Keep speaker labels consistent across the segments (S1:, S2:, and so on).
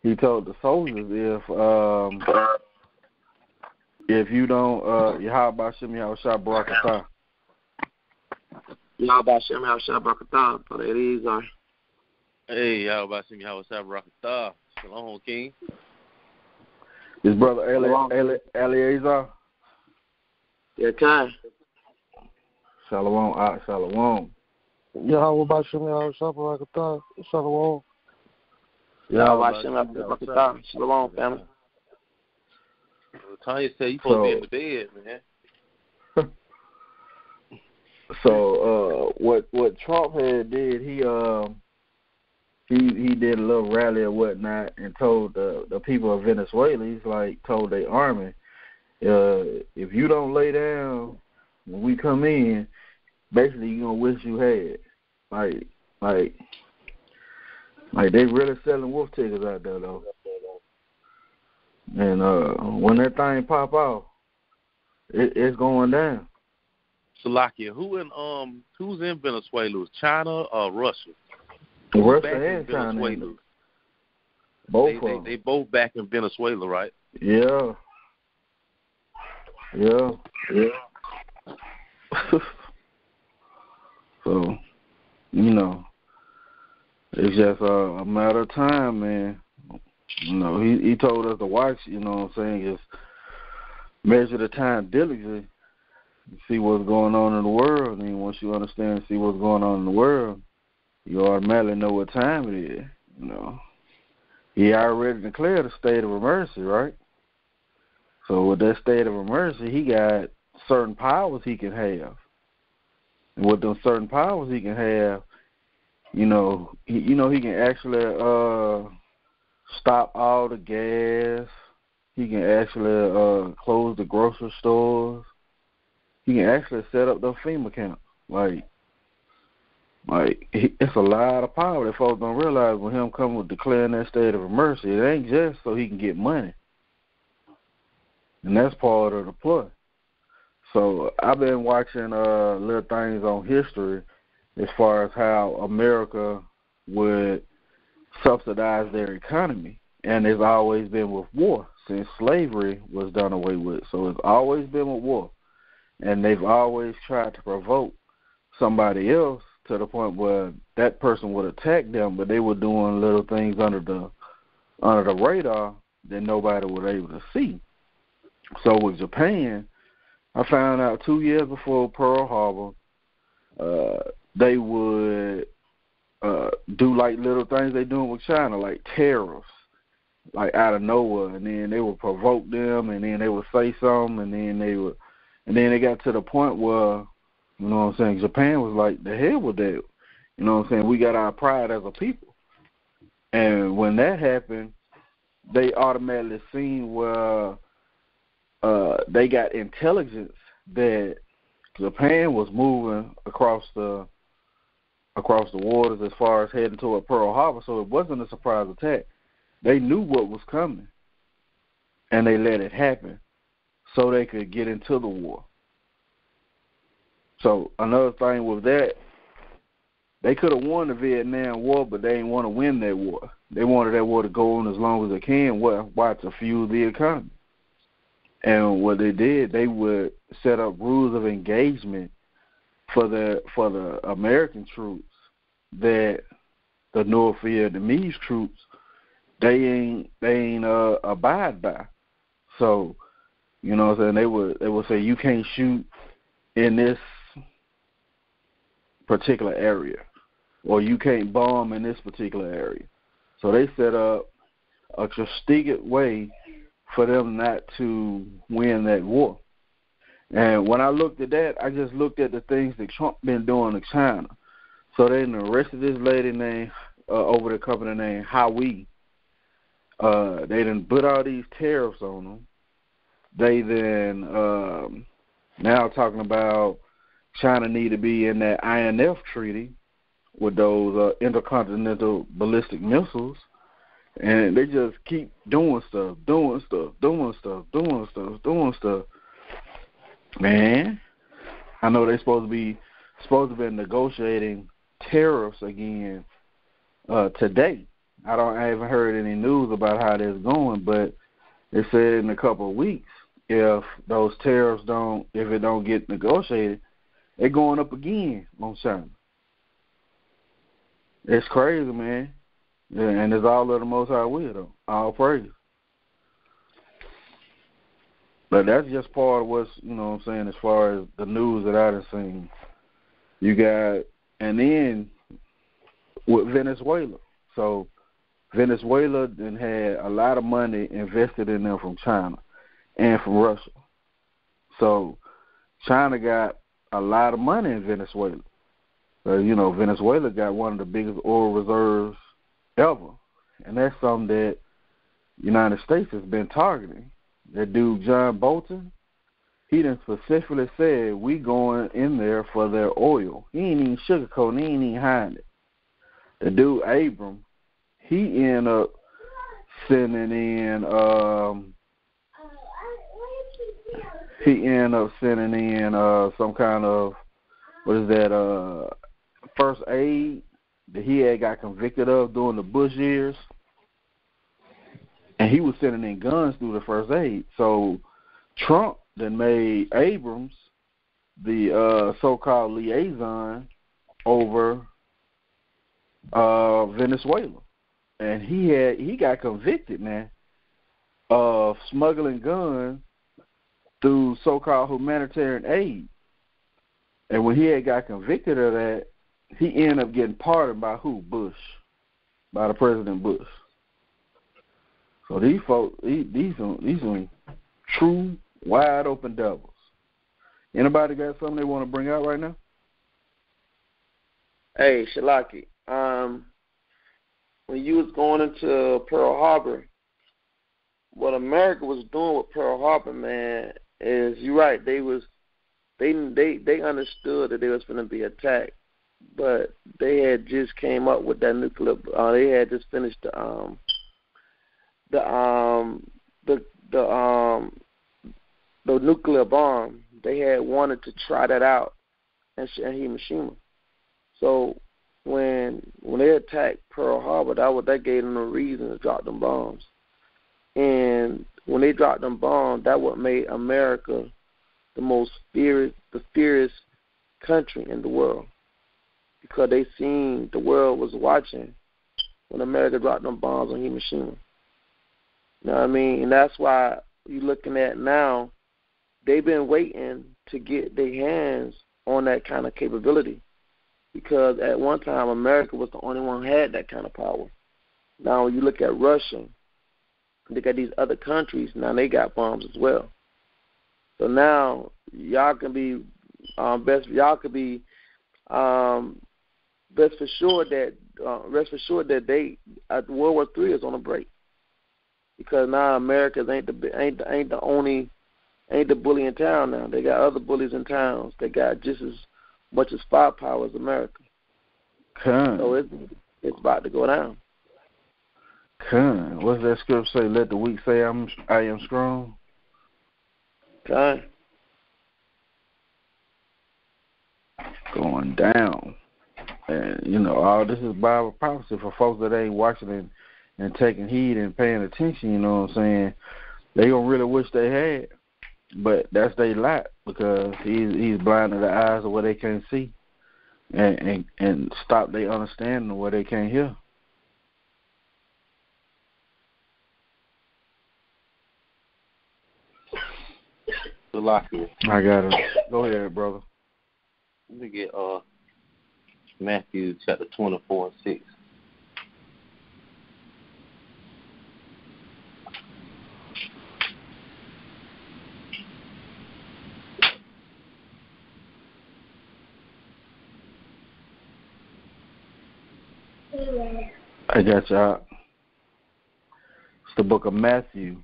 S1: He told the soldiers if you don't Yahawashi Yahawashi Barakatah.
S2: Yahawashi Yahawashi Barakatah. Oh, there it is.
S3: Hey, Yahawashi Yahawashi Barakatah. Shalom, King.
S1: His brother Eliezer.
S2: Yeah, Kai.
S1: Shalom, Shalom.
S4: Yahawashi Yahawashi Barakatah. Shalom.
S2: Yahawashi Yahawashi Barakatah. Shalom, family.
S3: Tanya said you supposed to be in the bed, man.
S1: So what Trump had did, he did a little rally or whatnot and told the people of Venezuela, he's like told their army, if you don't lay down when we come in, basically you're gonna wish you had. Like they really selling wolf tickets out there though. And when that thing pop off, it's going down.
S3: Salakia, who's in Venezuela? China or Russia?
S1: Russia and China. Both
S3: they both back in Venezuela, right?
S1: Yeah. So, it's just a matter of time, man. He told us to watch, what I'm saying, just measure the time diligently, see what's going on in the world. And once you understand and see what's going on in the world, you automatically know what time it is, He already declared a state of emergency, right? So with that state of emergency, he got certain powers he can have. And with those certain powers he can have, he can actually stop all the gas. He can actually close the grocery stores. He can actually set up the FEMA camp. It's a lot of power that folks don't realize when him come with declaring that state of emergency. It ain't just so he can get money. And that's part of the play. So I've been watching little things on history as far as how America would subsidize their economy. And it's always been with war since slavery was done away with. So it's always been with war. And they've always tried to provoke somebody else to the point where that person would attack them, but they were doing little things under the radar that nobody was able to see. So with Japan, I found out 2 years before Pearl Harbor, they would do like little things they doing with China, like tariffs, like out of nowhere, and then they would provoke them, and then they would say something, and then they got to the point where, Japan was like, the hell with that. We got our pride as a people. And when that happened, they automatically seen where they got intelligence that Japan was moving across the waters as far as heading toward Pearl Harbor, so it wasn't a surprise attack. They knew what was coming, and they let it happen so they could get into the war. So another thing with that, they could have won the Vietnam War, but they didn't want to win that war. They wanted that war to go on as long as it can, to fuel the economy. And what they did, they would set up rules of engagement for the American troops that the North Vietnamese troops they ain't abide by. So, they would say you can't shoot in this particular area, or you can't bomb in this particular area. So they set up a strategic way for them not to win that war. And when I looked at that, I just looked at the things that Trump been doing to China. So they arrested this lady named over the company named Yahawashi. They done put all these tariffs on them. They then now talking about China need to be in that INF treaty with those intercontinental ballistic missiles. And they just keep doing stuff. Man, I know they're supposed to be negotiating tariffs again today. I haven't heard any news about how that's going, but it said in a couple of weeks, if those tariffs don't get negotiated, they're going up again on China. It's crazy, man. Yeah, and it's all of the Most High will, though. All praise. But that's just part of what's, you know what I'm saying, as far as the news that I done seen. You got, and then with Venezuela. So Venezuela then had a lot of money invested in them from China and from Russia. So China got a lot of money in Venezuela. You know, Venezuela got one of the biggest oil reserves ever. And that's something that the United States has been targeting. That dude, John Bolton, he done specifically said, we going in there for their oil. He ain't even sugarcoating, he ain't even hiding it. The dude, Abram, he ended up sending in, some kind of, first aid that he had got convicted of during the Bush years. And he was sending in guns through the first aid. So Trump then made Abrams the so-called liaison over Venezuela. And he got convicted, man, of smuggling guns through so-called humanitarian aid. And when he had got convicted of that, he ended up getting pardoned by who? Bush. By the President Bush. So these folks, these are true, wide open devils. Anybody got something they want to bring out right now?
S2: Hey, Shalaki, when you was going into Pearl Harbor, what America was doing with Pearl Harbor, man, is you're right. They understood that they was going to be attacked, but they had just came up with that nuclear. They had just finished the nuclear bomb. They had wanted to try that out in Hiroshima. So when they attacked Pearl Harbor, that gave them a reason to drop them bombs. And when they dropped them bombs, that what made America the fiercest country in the world, because they seen the world was watching when America dropped them bombs on Hiroshima. You know what I mean? And that's why you're looking at now, they've been waiting to get their hands on that kind of capability, because at one time America was the only one who had that kind of power. Now when you look at Russia, they got these other countries, now they got bombs as well. So now y'all can be rest for sure that World War III is on a break, because now America ain't the bully in town now. They got other bullies in towns. They got just as much as firepower as America. So it's about to go down.
S1: What's that scripture say? Let the weak say I am strong. Going down. And, you know, all this is Bible prophecy for folks that ain't watching and taking heed and paying attention, you know what I'm saying? They going to really wish they had. But that's their lot, because he's blinding the eyes of what they can't see and stop their understanding of what they can't hear.
S3: I got it.
S1: Go ahead, brother.
S3: Let me get Matthew chapter 24 and 6.
S1: I got y'all. It's the book of Matthew,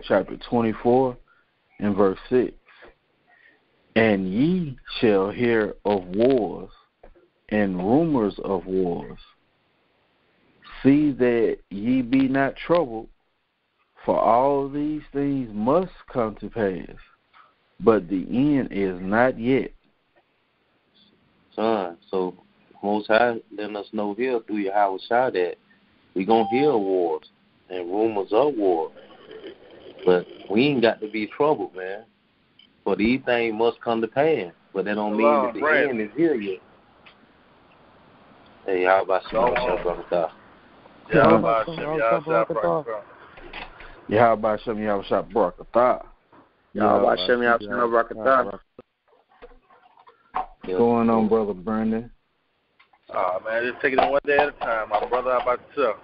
S1: chapter 24 and verse 6. And ye shall hear of wars and rumors of wars. See that ye be not troubled, for all these things must come to pass, but the end is not yet.
S3: Son, so Most High letting us know here through Yahawashi that we going to hear wars and rumors of war. But we ain't got to be troubled, man. For these things must come to pass. But that don't mean that the end is here yet. Hey, how about you?
S1: Yeah, how about Shem Yahawashi Barakatah? What's going on, Brother Brandon?
S5: Man, just taking it one day at a time, my brother. How about yourself?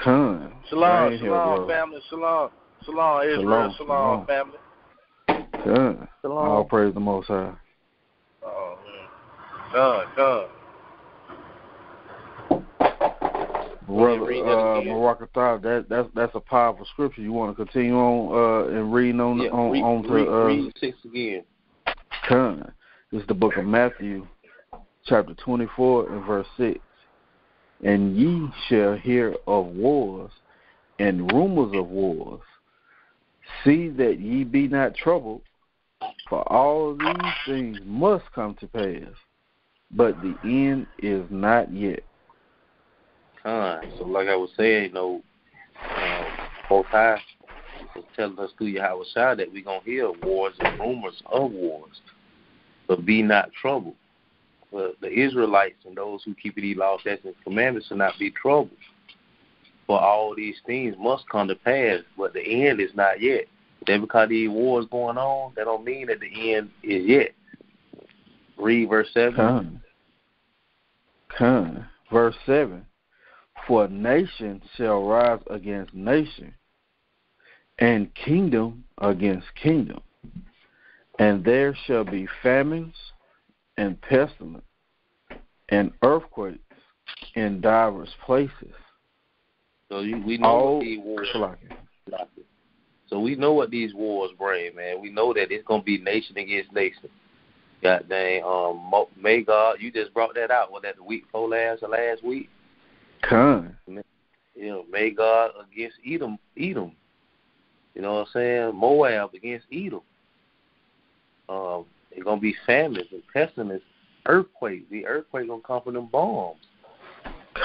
S1: Come.
S5: Shalom, family. Shalom, Israel. Shalom, family.
S1: Come. All praise the Most High.
S5: Oh, man. Come.
S1: Brother Barakatah, that's a powerful scripture. You want to continue on and reading on
S3: read 6 again.
S1: Come. This is the book of Matthew, chapter 24 and verse 6. And ye shall hear of wars and rumors of wars. See that ye be not troubled, for all these things must come to pass, but the end is not yet.
S3: So like I was saying, Most High was telling us through Yahawashi that we're going to hear wars and rumors of wars, but be not troubled. But the Israelites and those who keep these laws, statutes, and commandments should not be troubled. For all these things must come to pass, but the end is not yet. That because these wars going on, that don't mean that the end is yet. Read verse 7.
S1: Verse 7. For nation shall rise against nation, and kingdom against kingdom. And there shall be famines and pestilence and earthquakes in divers places.
S3: So we know what these wars. So we know what these wars bring, man. We know that it's gonna be nation against nation. God dang, may God, you just brought that out. Was that the week before last week? May God against Edom. You know what I'm saying? Moab against Edom. It's gonna be famines and pestilence, earthquakes. The earthquake gonna come from them bombs.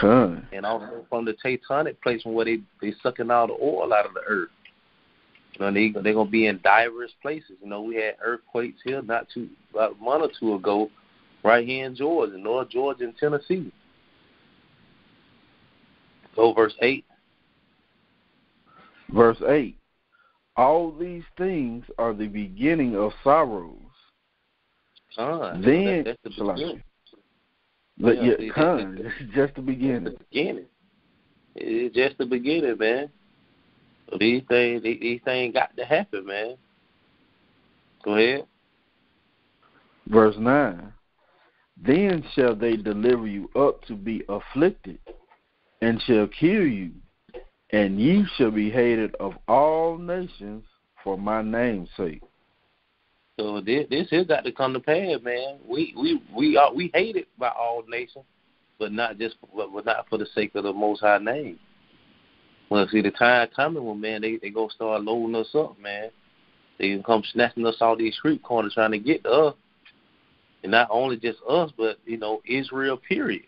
S3: And also from the tectonic place from where they sucking all the oil out of the earth. They're gonna be in diverse places. We had earthquakes here about a month or two ago, right here in Georgia, North Georgia and Tennessee. Go verse 8.
S1: Verse 8. All these things are the beginning of sorrows. Then
S3: that's the beginning.
S1: This is just the beginning.
S3: It's just the beginning, man. So these things got to happen, man. Go ahead.
S1: Verse 9. Then shall they deliver you up to be afflicted, and shall kill you, and ye shall be hated of all nations for my name's sake.
S3: So this has got to come to pass, man. We hated by all nations, but not for the sake of the Most High name. Well, see, the time coming when, man, they gonna start loading us up, man. They can come snatching us all these street corners trying to get to us, and not only just us, but Israel, period.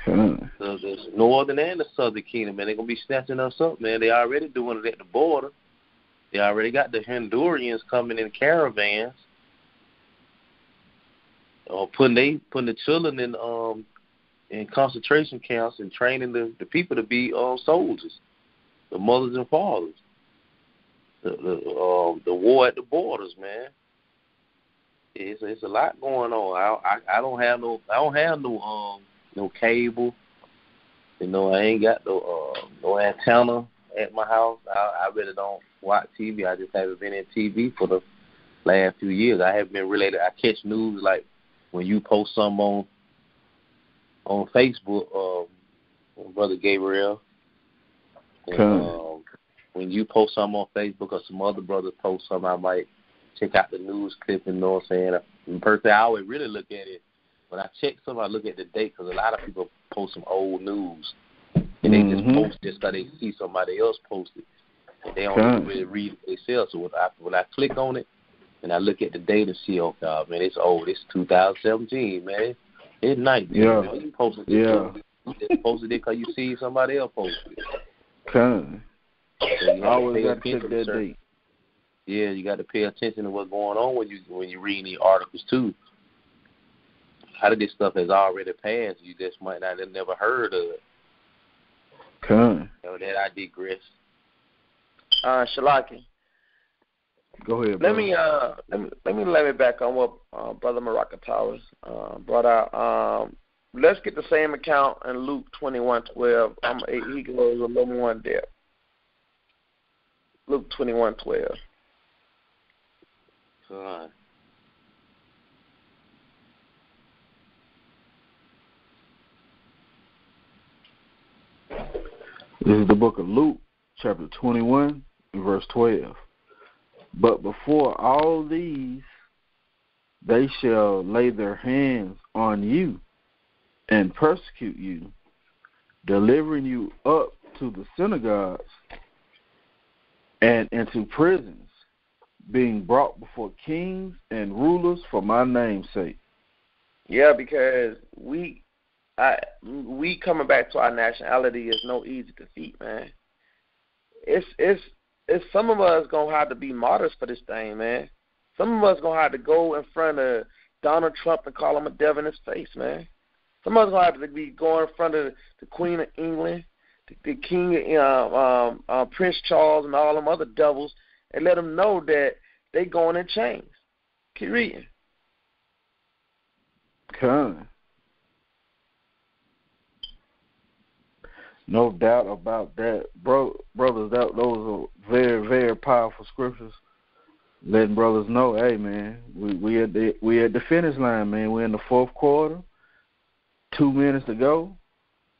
S3: So the northern and the southern kingdom, man, they're gonna be snatching us up, man. They already doing it at the border. They already got the Hondurans coming in caravans, putting the children in concentration camps and training the people to be soldiers, the mothers and fathers. The war at the borders, man. It's a lot going on. I don't have no cable. I ain't got no antenna at my house. I really don't watch TV. I just haven't been in TV for the last few years. I haven't been related. I catch news like when you post something on Facebook, Brother Gabriel. And, when you post something on Facebook or some other brothers post something, I might check out the news clip, you know what I'm saying? And personally, I always really look at it. When I check something, I look at the date because a lot of people post some old news. And they just post just because they see somebody else post it. And they don't really read it themselves. So when I click on it and I look at the date and see, oh, God, man, it's old. It's 2017, man. It's night.
S1: Yeah.
S3: Man. You posted just posted it because you see somebody else posted it.
S1: Come.
S3: So you
S1: always got to check that date.
S3: Yeah, you got to pay attention to what's going on when you read these articles too. A lot of this stuff has already passed. You just might not have never heard of it.
S1: Come.
S3: So that I digress.
S2: Shalaki.
S1: Go ahead,
S2: brother. Let me lay it back on what Brother Maraka Towers brought out. Let's get the same account in Luke 21:12. He goes a little more in depth. Luke 21:12.
S1: This is the book of Luke, chapter 21, verse 12. But before all these, they shall lay their hands on you and persecute you, delivering you up to the synagogues and into prisons, being brought before kings and rulers for my name's sake. Yeah,
S2: because we coming back to our nationality is no easy defeat, man. It's some of us gonna have to be martyrs for this thing, man. Some of us gonna have to go in front of Donald Trump and call him a devil in his face, man. Some of us gonna have to be going in front of the Queen of England, the King, Prince Charles, and all them other devils, and let them know that they going in chains. Keep reading.
S1: Come. No doubt about that. Brothers, those are very, very powerful scriptures. Letting brothers know, hey, man, we at the finish line, man. We're in the fourth quarter. 2 minutes to go.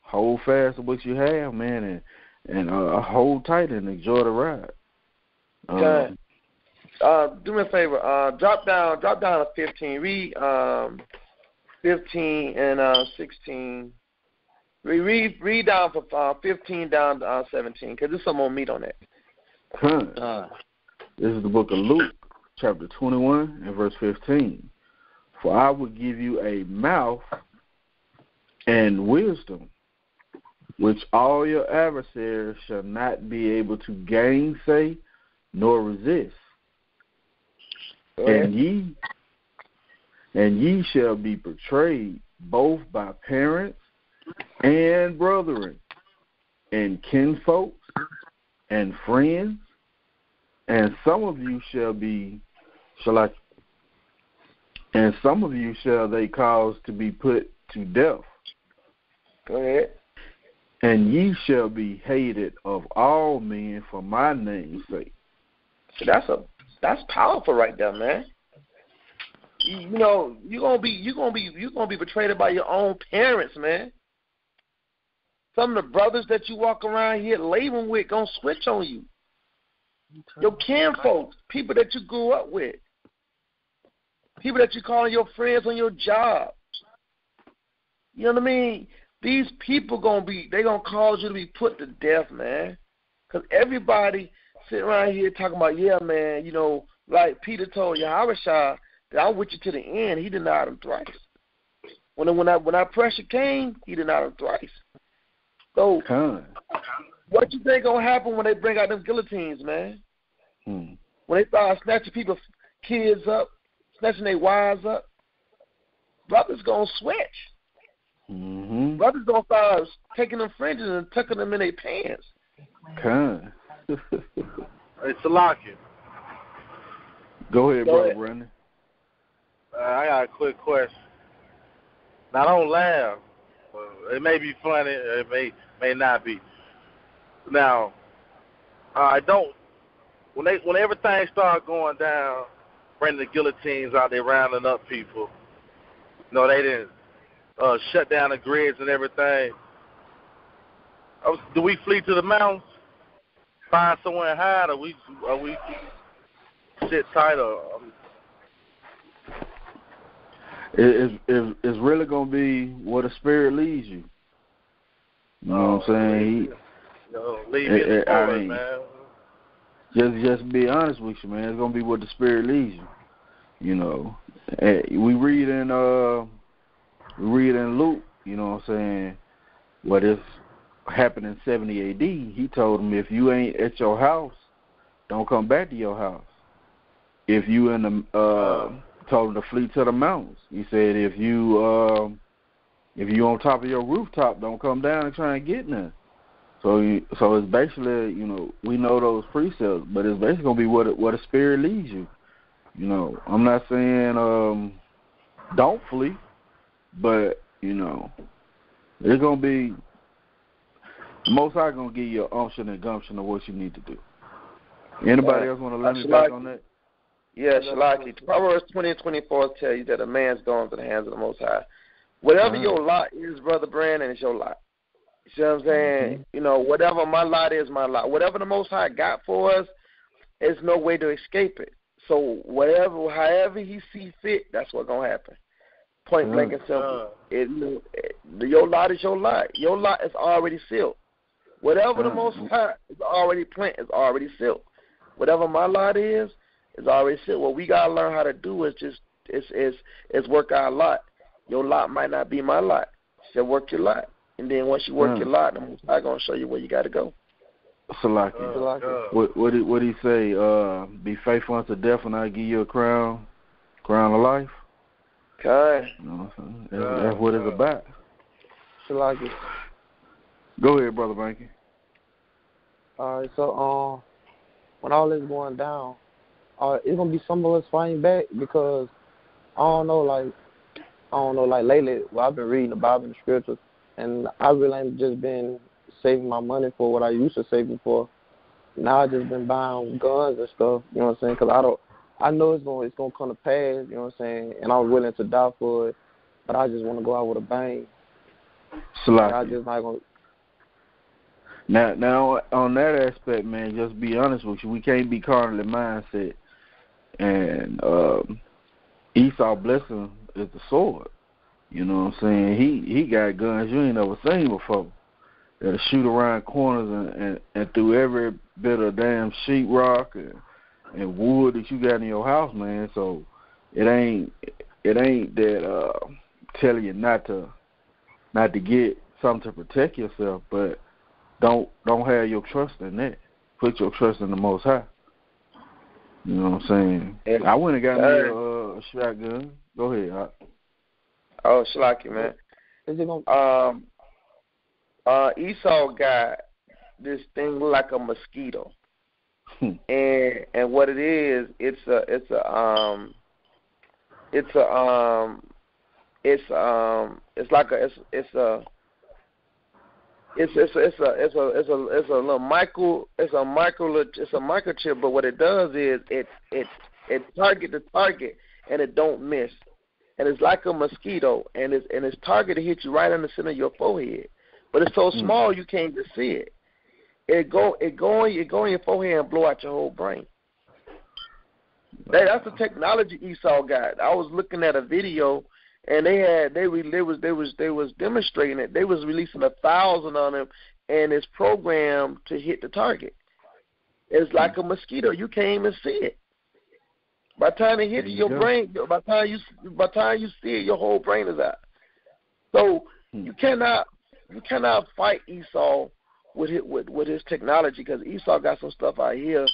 S1: Hold fast to what you have, man, and hold tight and enjoy the ride.
S2: Okay. Do me a favor. Drop down to 15. Read 15 and 16. Read down from 15 down to 17, because there's some more meat on that.
S1: This is the book of Luke, chapter 21 and verse 15. For I will give you a mouth and wisdom, which all your adversaries shall not be able to gainsay nor resist. And ye shall be betrayed both by parents and brethren, and kinfolks, and friends, and some of you shall they cause to be put to death.
S2: Go ahead.
S1: And ye shall be hated of all men for my name's sake.
S2: So that's powerful right there, man. You know, you're gonna be betrayed by your own parents, man. Some of the brothers that you walk around here laboring with gonna switch on you. Your kinfolks, people that you grew up with, people that you calling your friends on your job. You know what I mean? These people they gonna cause you to be put to death, man. Cause everybody sitting around here talking about, yeah, man. You know, like Peter told Yahawashi that I'm with you to the end. He denied him thrice. When that pressure came, he denied him thrice. So, what you think gonna happen when they bring out them guillotines, man? When they start snatching people's kids up, snatching their wives up, brothers gonna switch.
S1: Mm-hmm.
S2: Brothers gonna start taking them fringes and tucking them in their pants.
S5: It's Salaki.
S1: Go ahead, Brother Brandon.
S5: I got a quick question. Now, don't laugh. It may be funny. It may not be. Now, I don't. When everything started going down, bringing the guillotines out, they rounding up people. No, they didn't shut down the grids and everything. Do we flee to the mountains, find somewhere and hide, or we sit tight?
S1: It's really gonna be where the Spirit leads you. You know what I'm saying?
S5: Leave me in the forest, man.
S1: Just be honest with you, man. It's gonna be where the Spirit leads you. You know, we read in Luke. You know what I'm saying? what is happened in 70 A.D., he told them, if you ain't at your house, don't come back to your house. If you in the told them to flee to the mountains. He said, if you on top of your rooftop, don't come down and try and get none. So it's basically, we know those precepts, but it's basically gonna be what the Spirit leads you. I'm not saying don't flee, but it's gonna be the Most High gonna give you an unction and gumption of what you need to do. Anybody else want to let me back on that?
S2: Yeah, Shalaki. Proverbs 20:24 tell you that a man's going to the hands of the Most High. Whatever your lot is, Brother Brandon, it's your lot. You see what I'm saying?
S1: Mm-hmm.
S2: Whatever my lot is, my lot. Whatever the Most High got for us, there's no way to escape it. So however he sees fit, that's what's going to happen. Point blank and simple. Your lot is your lot. Your lot is already sealed. Whatever the Most High is already planned, is already sealed. Whatever my lot is already sealed. What we gotta learn how to do is just work our lot. Your lot might not be my lot. So work your lot, and then once you work your lot, the Most High gonna show you where you gotta go.
S1: Salaki. What he say? Be faithful unto death, and I give you a crown of life.
S2: Okay.
S1: That's what it's about.
S4: Salaki.
S1: Go ahead, Brother Banky.
S4: All right, so when all this going down, it's gonna be some of us fighting back because I don't know, like lately, I've been reading the Bible and the scriptures, and I really ain't just been saving my money for what I used to save it for. Now I just been buying guns and stuff, you know what I'm saying? Because I know it's gonna come to pass, you know what I'm saying? And I'm willing to die for it, but I just want to go out with a bang. I just not gonna.
S1: Now, on that aspect, man, just be honest with you. We can't be carnally mindset. And Esau blessing is the sword. You know what I'm saying? He got guns you ain't never seen before. That'll shoot around corners and through every bit of damn sheetrock and wood that you got in your house, man. So it ain't that telling you not to get something to protect yourself, but don't have your trust in that. Put your trust in the Most High. You know what I'm saying? I went and got me a shotgun. Go ahead.
S2: Oh, Shalaki, man. Esau got this thing like a mosquito, and what it is, it's a microchip, but what it does is it target the target and it don't miss, and it's like a mosquito, and its target to hit you right in the center of your forehead, but it's so small you can't even see it. It go in your forehead and blow out your whole brain. That's the technology Esau got. I was looking at a video. And they was demonstrating it. They was releasing 1,000 on them, and it's programmed to hit the target. It's like a mosquito. You can't even see it. By the time it hits your brain, by the time you see it, your whole brain is out. So you cannot fight Esau with his technology, because Esau got some stuff out here.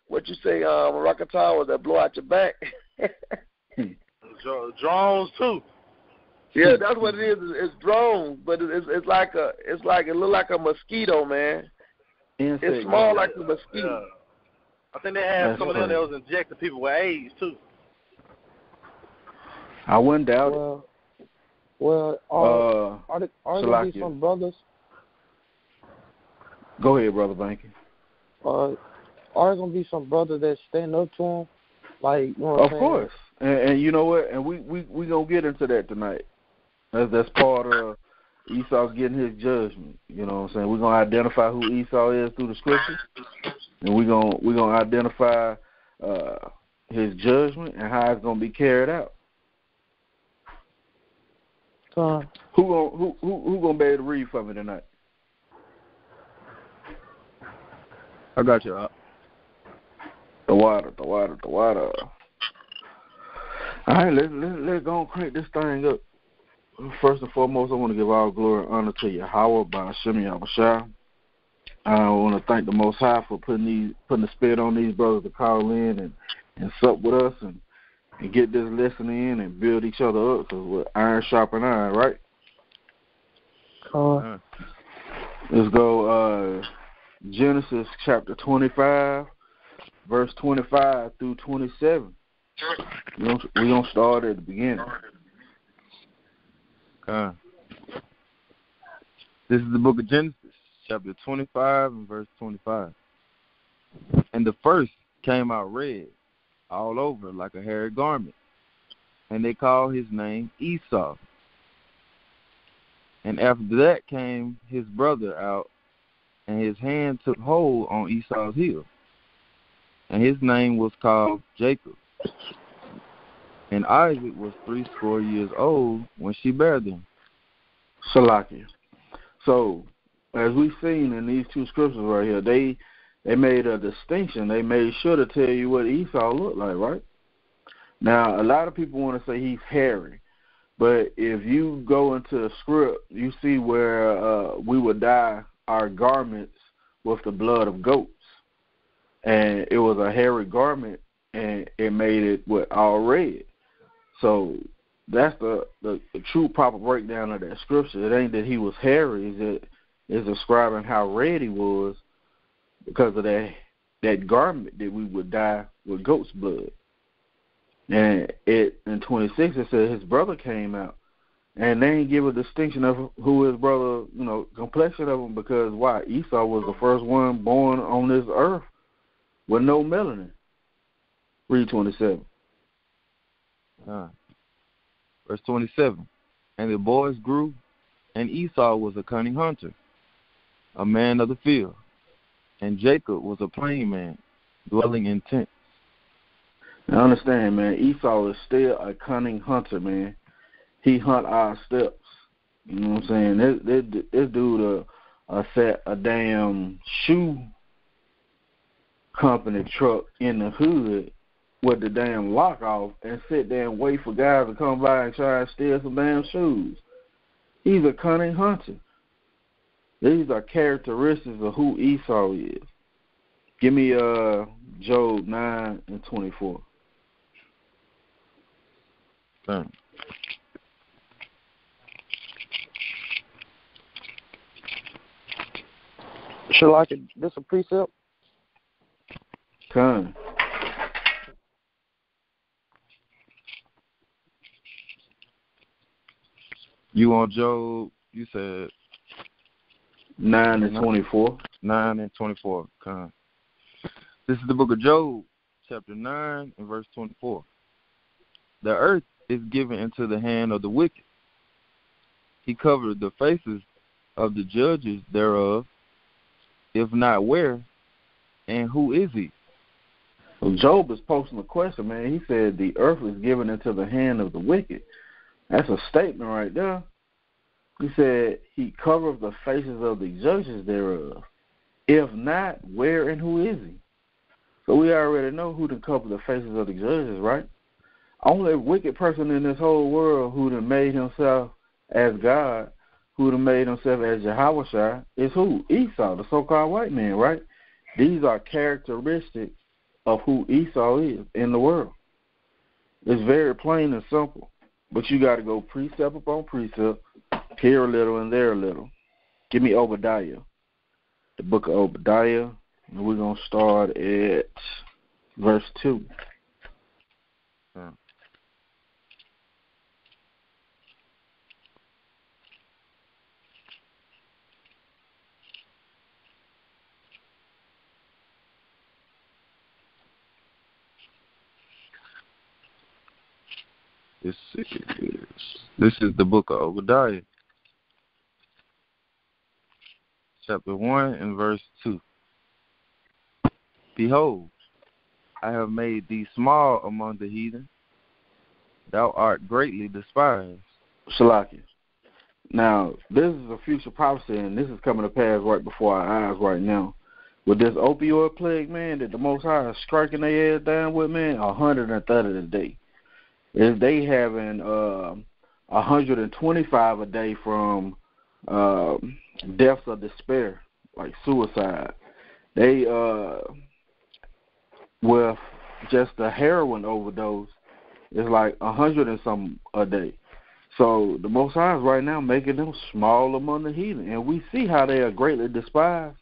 S2: What you say, rocket towers that blow out your back.
S5: Drones too.
S2: Yeah, that's what it is. It's drones, but it look like a mosquito, man. It's small like a mosquito.
S5: Yeah. I think they had some of them that was injecting people with AIDS too.
S1: I wouldn't doubt it.
S4: Well, are there going to be some brothers?
S1: Go ahead, Brother Banky.
S4: Are there going to be some brothers that stand up to him? Like, you know what I'm saying? Of
S1: course. And you know what? And we gonna get into that tonight. That's part of Esau getting his judgment. You know what I'm saying? We're gonna identify who Esau is through the scriptures, and we're gonna identify his judgment and how it's gonna be carried out. Who gonna be able to read for me tonight?
S6: I got you.
S1: The water. All right, let's go and crank this thing up. First and foremost, I want to give all glory and honor to Yahweh by Hashem Yahawashi. I want to thank the Most High for putting the spirit on these brothers to call in and sup with us and get this lesson in and build each other up, because we're iron sharpen iron, right? Let's go Genesis chapter 25, verse 25 through 27. We're going to start at the beginning.
S6: Okay. This is the book of Genesis, chapter 25 and verse 25. And the first came out red all over like a hairy garment, and they called his name Esau. And after that came his brother out, and his hand took hold on Esau's heel, and his name was called Jacob. And Isaac was 80 years old when she bare them.
S1: Salakia. So, as we've seen in these two scriptures right here, they made a distinction. They made sure to tell you what Esau looked like, right? Now, a lot of people want to say he's hairy, but if you go into the script, you see where we would dye our garments with the blood of goats. And it was a hairy garment, and it made it all red. So that's the true proper breakdown of that scripture. It ain't that he was hairy. It's describing how red he was because of that garment that we would dye with goat's blood. And in 26 it said his brother came out, and they didn't give a distinction of who his brother, complexion of him, because why? Esau was the first one born on this earth with no melanin. Read 27.
S6: Verse 27. And the boys grew, and Esau was a cunning hunter, a man of the field, and Jacob was a plain man, dwelling in tents.
S1: Now understand, man, Esau is still a cunning hunter, man. He hunt our steps. You know what I'm saying? This dude set a damn shoe company truck in the hood with the damn lock off and sit there and wait for guys to come by and try and steal some damn shoes. He's a cunning hunter. These are characteristics of who Esau is. Give me Job 9 and 24.
S4: This a precept?
S1: Con.
S6: You on Job, you said
S1: 9 and 24.
S6: 9 and 24. Con. This is the book of Job, chapter 9 and verse 24. The earth is given into the hand of the wicked. He covered the faces of the judges thereof. If not, where and who is he?
S1: Well, Job is posing a question, man. He said the earth is given into the hand of the wicked. That's a statement right there. He said he covered the faces of the judges thereof. If not, where and who is he? So we already know who to cover the faces of the judges, right? Only wicked person in this whole world who done made himself as God, who done made himself as Yahawashi, is who? Esau, the so-called white man, right? These are characteristics of who Esau is in the world. It's very plain and simple, but you got to go precept upon precept, here a little and there a little. Give me Obadiah, the book of Obadiah, and we're going to start at verse 2.
S6: This is the book of Obadiah, chapter 1 and verse 2. Behold, I have made thee small among the heathen. Thou art greatly despised.
S1: Salakia. Now, this is a future prophecy, and this is coming to pass right before our eyes right now. With this opioid plague, man, that the Most High is striking their ass down with, man, 130 a day. Is they having 125 a day from deaths of despair, like suicide. They with just a heroin overdose is like 100 and some a day. So the Most High is right now making them small among the heathen, and we see how they are greatly despised.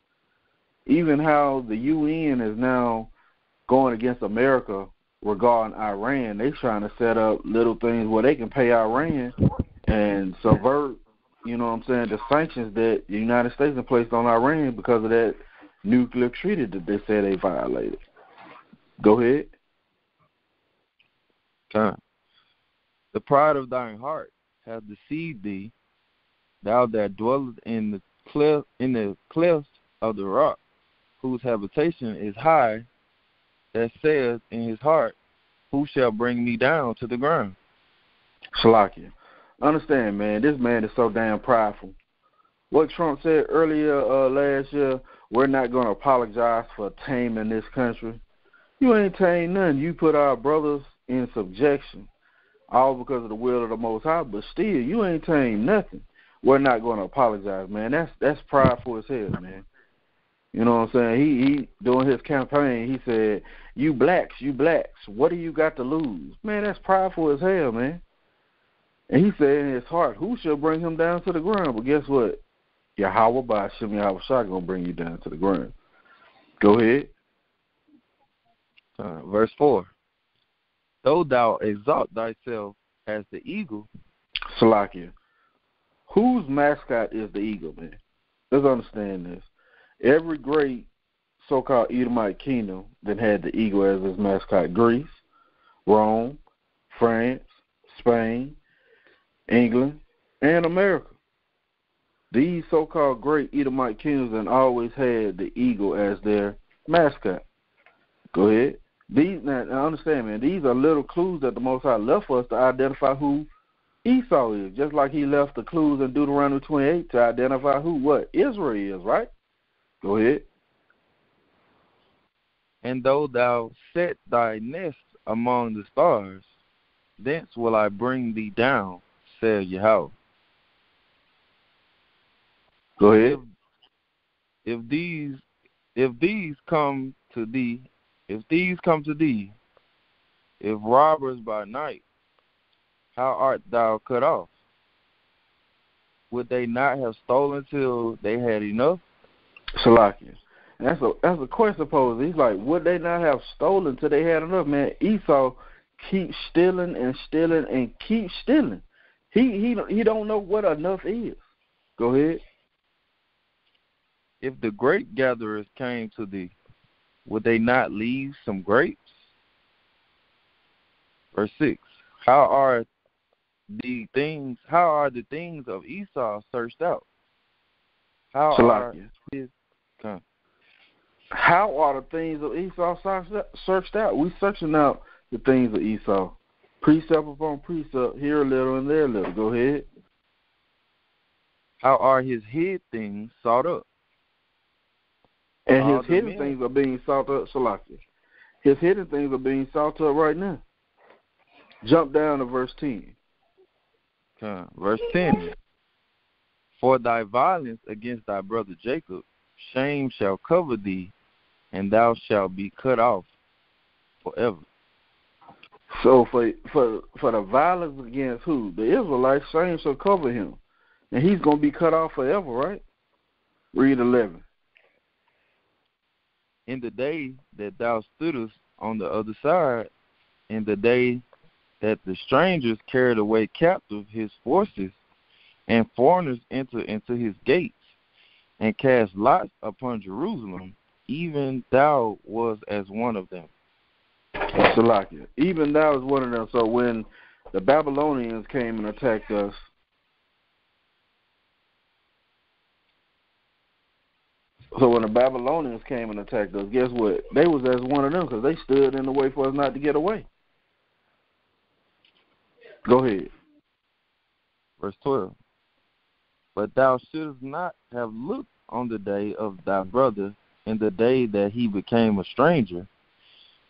S1: Even how the UN is now going against America regarding Iran. They trying to set up little things where they can pay Iran and subvert, you know what I'm saying, the sanctions that the United States have placed on Iran because of that nuclear treaty that they say they violated. Go ahead.
S6: The pride of thine heart hath deceived thee, thou that dwellest in the clefts of the rock, whose habitation is high, that saith in his heart, who shall bring me down to the ground?
S1: Shalakia. Understand, man, this man is so damn prideful. What Trump said earlier last year, we're not going to apologize for taming this country. You ain't tamed nothing. You put our brothers in subjection, all because of the will of the Most High, but still, you ain't tamed nothing. We're not going to apologize, man. That's prideful as hell, man. You know what I'm saying? He during his campaign, he said, you blacks, what do you got to lose? Man, that's prideful as hell, man. And he said in his heart, who shall bring him down to the ground? But guess what? Yahawashi, Yahawashi going to bring you down to the ground. Go ahead.
S6: Verse 4. Though thou exalt thyself as the eagle.
S1: Salakia. Whose mascot is the eagle, man? Let's understand this. Every great so-called Edomite kingdom that had the eagle as its mascot, Greece, Rome, France, Spain, England, and America. These so-called great Edomite kingdoms and always had the eagle as their mascot. Go ahead. Now understand, man, these are little clues that the Most High left for us to identify who Esau is, just like he left the clues in Deuteronomy 28 to identify what Israel is, right? Go ahead.
S6: And though thou set thy nest among the stars, thence will I bring thee down, said Yahweh.
S1: Go ahead.
S6: If these come to thee, if robbers by night, how art thou cut off? Would they not have stolen till they had enough?
S1: Salakia. That's a question posed. He's like, would they not have stolen till they had enough? Man, Esau keeps stealing and stealing and keeps stealing. He don't know what enough is. Go ahead.
S6: If the grape gatherers came to thee, would they not leave some grapes? Verse 6. How are the things of Esau searched out? How are the
S1: things of Esau searched out? We searching out the things of Esau. Precept upon precept, here a little and there a little. Go ahead.
S6: How are his hid things sought up?
S1: And his hidden things are being sought up, Salakia. His hidden things are being sought up right now. Jump down to verse 10.
S6: Verse 10. For thy violence against thy brother Jacob, shame shall cover thee, and thou shalt be cut off forever.
S1: So for the violence against who? The Israelites, shame shall cover him. And he's going to be cut off forever, right? Read 11.
S6: In the day that thou stoodest on the other side, in the day that the strangers carried away captive his forces, and foreigners entered into his gates, and cast lots upon Jerusalem, even thou was as one of them.
S1: Salakia. Even thou was one of them. So when the Babylonians came and attacked us, guess what? They was as one of them because they stood in the way for us not to get away. Go ahead.
S6: Verse 12. But thou shouldest not have looked on the day of thy brother in the day that he became a stranger,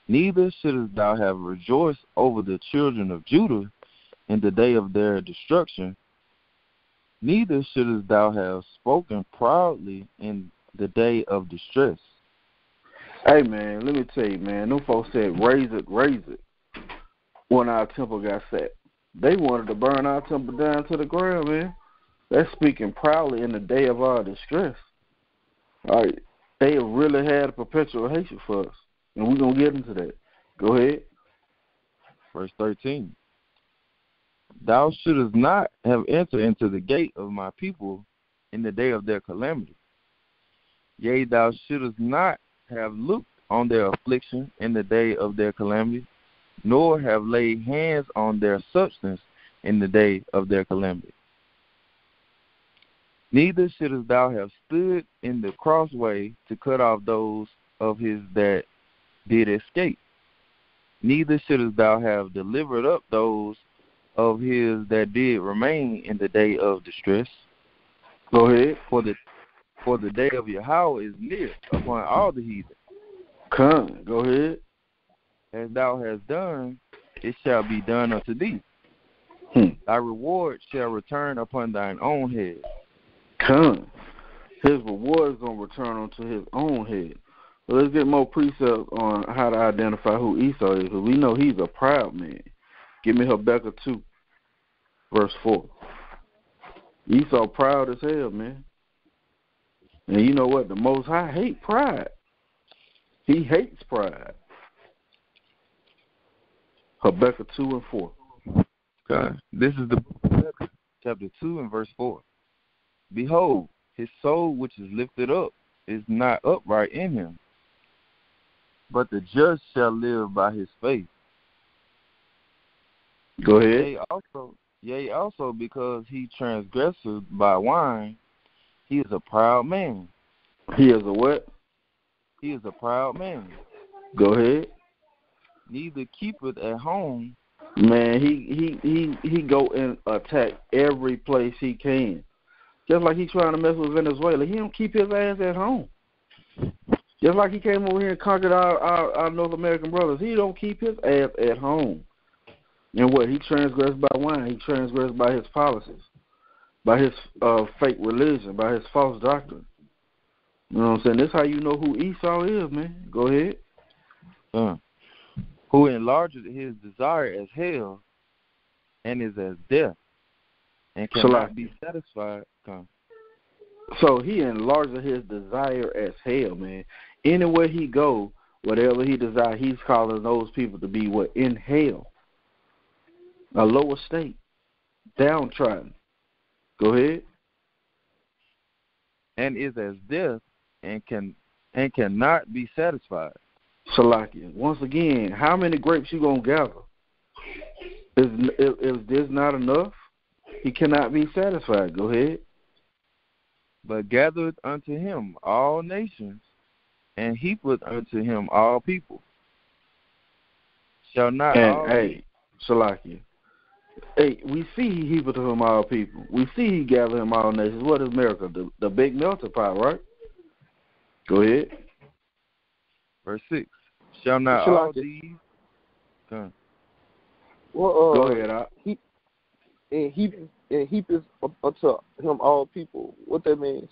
S6: neither shouldest thou have rejoiced over the children of Judah in the day of their destruction, neither shouldest thou have spoken proudly in the day of distress.
S1: Hey, man, let me tell you, man, them folks said, raise it, when our temple got set. They wanted to burn our temple down to the ground, man. They're speaking proudly in the day of our distress. All right, they really had a perpetual hatred for us, and we're going to get into that. Go ahead.
S6: Verse 13. Thou shouldest not have entered into the gate of my people in the day of their calamity. Yea, thou shouldest not have looked on their affliction in the day of their calamity, nor have laid hands on their substance in the day of their calamity. Neither shouldest thou have stood in the crossway to cut off those of his that did escape. Neither shouldest thou have delivered up those of his that did remain in the day of distress.
S1: Go ahead.
S6: For the day of Yahweh is near upon all the heathen.
S1: Come, go ahead.
S6: As thou hast done, it shall be done unto thee. Thy reward shall return upon thine own head.
S1: Come. His reward is going to return onto his own head. So let's get more precepts on how to identify who Esau is, because we know he's a proud man. Give me Habakkuk 2, verse 4. Esau proud as hell, man. And you know what? The Most High hate pride. He hates pride. Habakkuk 2 and 4.
S6: Okay. This is the Habakkuk, chapter 2 and verse 4. Behold, his soul which is lifted up is not upright in him, but the just shall live by his faith.
S1: Go ahead.
S6: Yea, also because he transgresseth by wine, he is a proud man.
S1: He is a what?
S6: He is a proud man.
S1: Go ahead.
S6: Neither keepeth at home.
S1: Man, he go and attack every place he can. Just like he's trying to mess with Venezuela. He don't keep his ass at home. Just like he came over here and conquered our North American brothers. He don't keep his ass at home. And what? He transgressed by wine. He transgressed by his policies, by his fake religion, by his false doctrine. You know what I'm saying? That's how you know who Esau is, man. Go ahead.
S6: Who enlargeth his desire as hell and is as death and cannot be satisfied.
S1: So he enlarges his desire as hell, man. Anywhere he go, whatever he desires, he's calling those people to be what? In hell. A lower state. Downtrodden. Go ahead.
S6: And is as death and cannot be satisfied.
S1: Salakia. Once again, how many grapes you gonna gather? Is this not enough? He cannot be satisfied. Go ahead.
S6: But gathereth unto him all nations, and heapeth unto him all people. Shall not all
S1: Salakia. Hey, we see he heapeth to him all people. We see he gather him all nations. What is America? The big melting pot, right? Go ahead.
S6: Verse 6. Shall not all these...
S4: Well,
S1: go ahead,
S4: heap is unto him all people. What that means?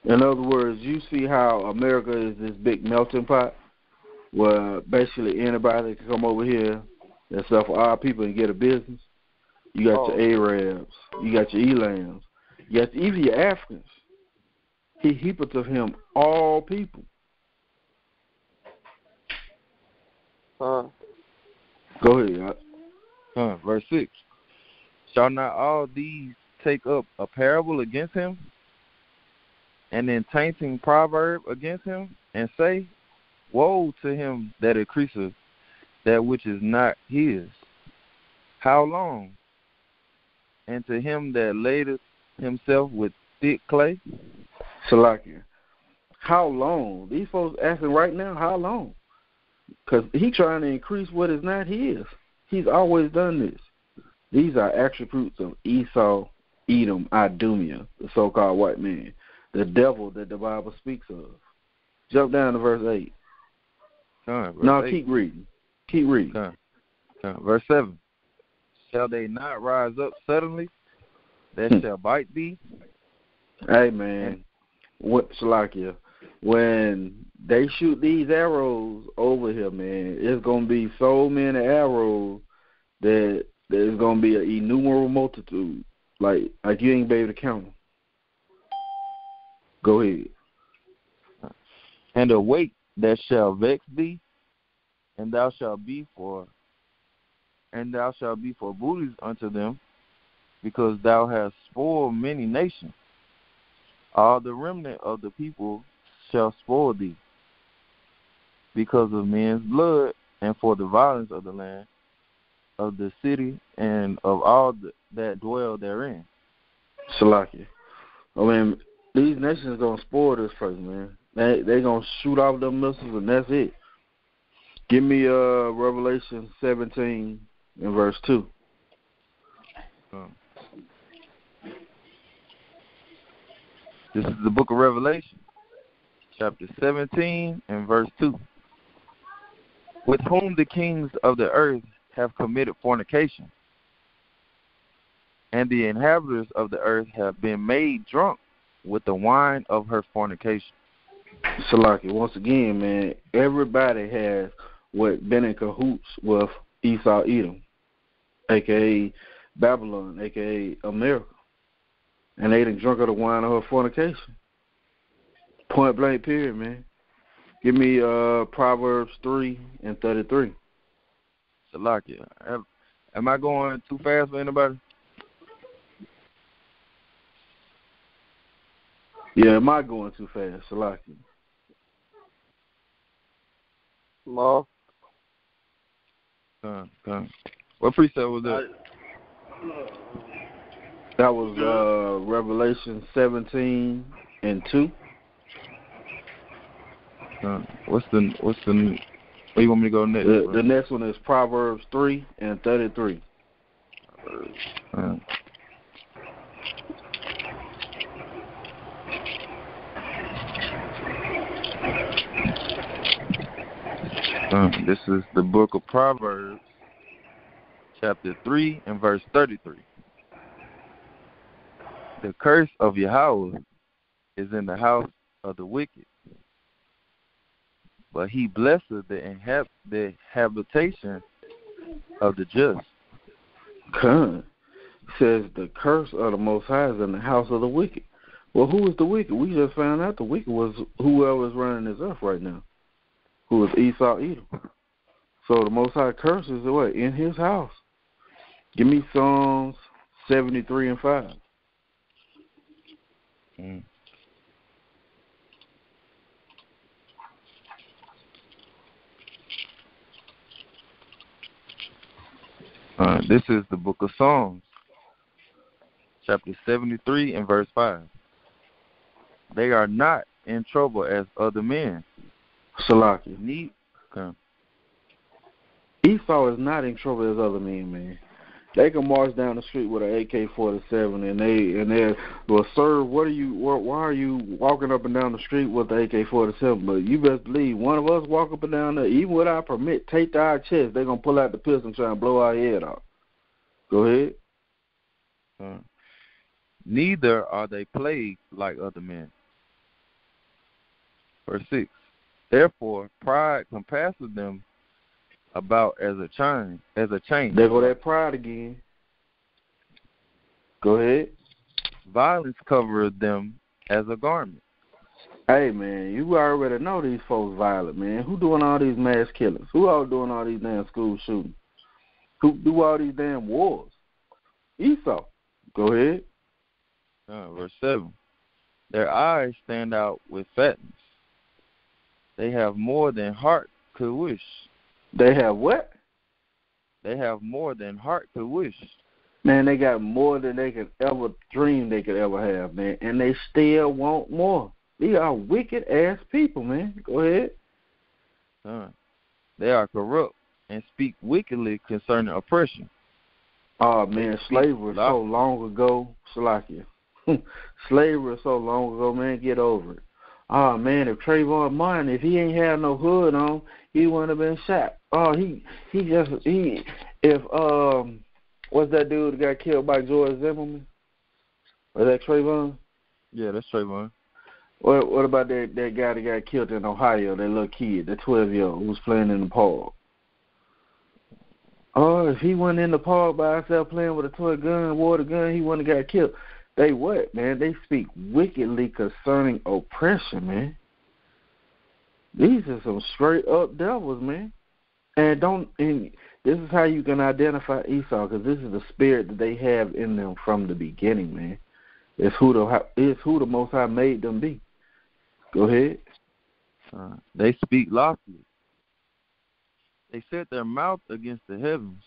S1: In other words, you see how America is this big melting pot where basically anybody can come over here and sell for our people and get a business. You got your Arabs, you got your Elams, you got even your Africans. He heapeth of him all people.
S6: Go
S1: ahead.
S6: Verse 6. Shall not all these take up a parable against him, and an tainting proverb against him, and say, Woe to him that increaseth that which is not his. How long? And to him that ladeth himself with thick clay.
S1: Salakia. How long? These folks asking right now, how long? Because he trying to increase what is not his. He's always done this. These are attributes of Esau, Edom, Idumea, the so-called white man, the devil that the Bible speaks of. Jump down to verse 8.
S6: Verse 8.
S1: Keep reading. Keep reading.
S6: Verse 7. Shall they not rise up suddenly that shall bite thee?
S1: Hey, man, what, Shalakia, when they shoot these arrows over here, man, it's going to be so many arrows that there's going to be an innumerable multitude. Like you ain't be able to count them. Go ahead.
S6: And a weight that shall vex thee, and thou shalt be for booties unto them, because thou hast spoiled many nations. All the remnant of the people shall spoil thee, because of men's blood, and for the violence of the land, of the city, and of all that dwell therein.
S1: Shalakia. I mean, these nations going to spoil this person, man. They going to shoot off them missiles, and that's it. Give me Revelation 17 and verse 2.
S6: This is the book of Revelation, chapter 17 and verse 2. With whom the kings of the earth have committed fornication, and the inhabitants of the earth have been made drunk with the wine of her fornication.
S1: Salaki, once again, man, everybody has been in cahoots with Esau, Edom, a.k.a. Babylon, a.k.a. America. And they done drunk of the wine of her fornication. Point blank period, man. Give me Proverbs 3 and 33.
S6: Salaki, am I going too fast for anybody?
S1: Yeah, am I going too fast, Salaki?
S4: Ma.
S6: What precept was that?
S1: That was Revelation 17 and 2.
S6: What's the where you want me to go next?
S1: The next one is Proverbs 3 and 33.
S6: This is the book of Proverbs, chapter 3 and verse 33. The curse of Yahweh is in the house of the wicked, but he blesseth the habitation of the just.
S1: It says the curse of the Most High is in the house of the wicked. Well, who is the wicked? We just found out the wicked was whoever is running this earth right now, who is Esau, Edom. So the Most High curse is what? In his house. Give me Psalms 73 and 5.
S6: This is the book of Psalms, chapter 73 and verse 5. They are not in trouble as other men.
S1: Salaki. Esau is not in trouble as other men, man. They can march down the street with an AK-47 and they will, sir, why are you walking up and down the street with the AK-47? But you best believe one of us walk up and down there, even without permit, take to our chest, they're going to pull out the pistol and try and blow our head off. Go ahead.
S6: Neither are they plagued like other men. Verse 6. Therefore, pride compasseth them about as a chain. There go
S1: that pride again. Go ahead.
S6: Violence covereth them as a garment.
S1: Hey, man, you already know these folks violent, man. Who doing all these mass killings? Who all doing all these damn school shootings? Who do all these damn wars? Esau. Go ahead.
S6: Verse 7. Their eyes stand out with fatness. They have more than heart could wish.
S1: They have what?
S6: They have more than heart could wish.
S1: Man, they got more than they could ever dream they could ever have, man. And they still want more. These are wicked-ass people, man. Go ahead.
S6: They are corrupt and speak wickedly concerning oppression.
S1: Oh, man, slavery was so long ago. Salakia. Slavery was so long ago, man. Get over it. Oh, man, if Trayvon Martin, if he ain't had no hood on, he wouldn't have been shot. Oh, if What's that dude that got killed by George Zimmerman? Was that Trayvon?
S6: Yeah, that's Trayvon.
S1: What about that guy that got killed in Ohio, that little kid, that 12-year-old who was playing in the park? Oh, if he went in the park by himself playing with a toy gun, water gun, he wouldn't have got killed. They what, man? They speak wickedly concerning oppression, man. These are some straight-up devils, man. And this is how you can identify Esau, because this is the spirit that they have in them from the beginning, man. It's who the Most High made them be. Go ahead.
S6: They speak loftily. They set their mouth against the heavens,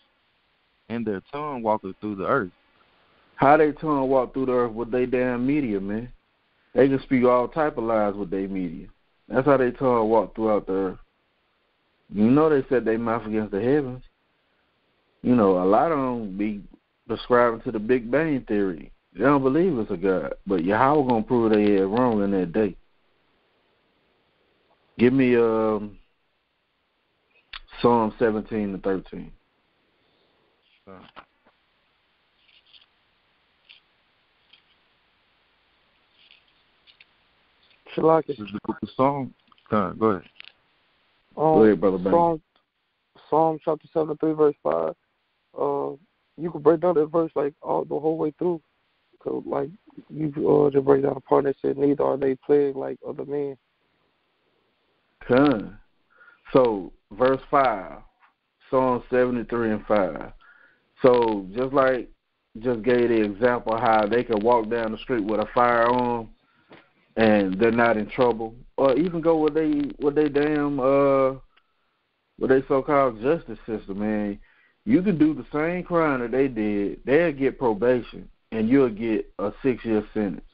S6: and their tongue walketh through the earth.
S1: How they tongue walk through the earth with their damn media, man? They can speak all type of lies with their media. That's how they tongue walk throughout the earth. You know they set their mouth against the heavens. You know, a lot of them be prescribing to the Big Bang Theory. They don't believe it's a God. But Yahweh going to prove they had wrong in that day. Give me Psalm 17 and 13.
S4: Shalaki.
S6: This is the book of Psalms. Go ahead.
S1: Go ahead, Brother Banks.
S4: Psalm chapter 73, verse 5. You can break down that verse like the whole way through. So, like, you just break down the part that said, neither are they plagued like other men.
S1: Come. So, verse 5, Psalm 73 and 5. So, just gave the example how they can walk down the street with a firearm and they're not in trouble. Or even go with they so-called justice system, man. You can do the same crime that they did. They'll get probation, and you'll get a 6-year sentence.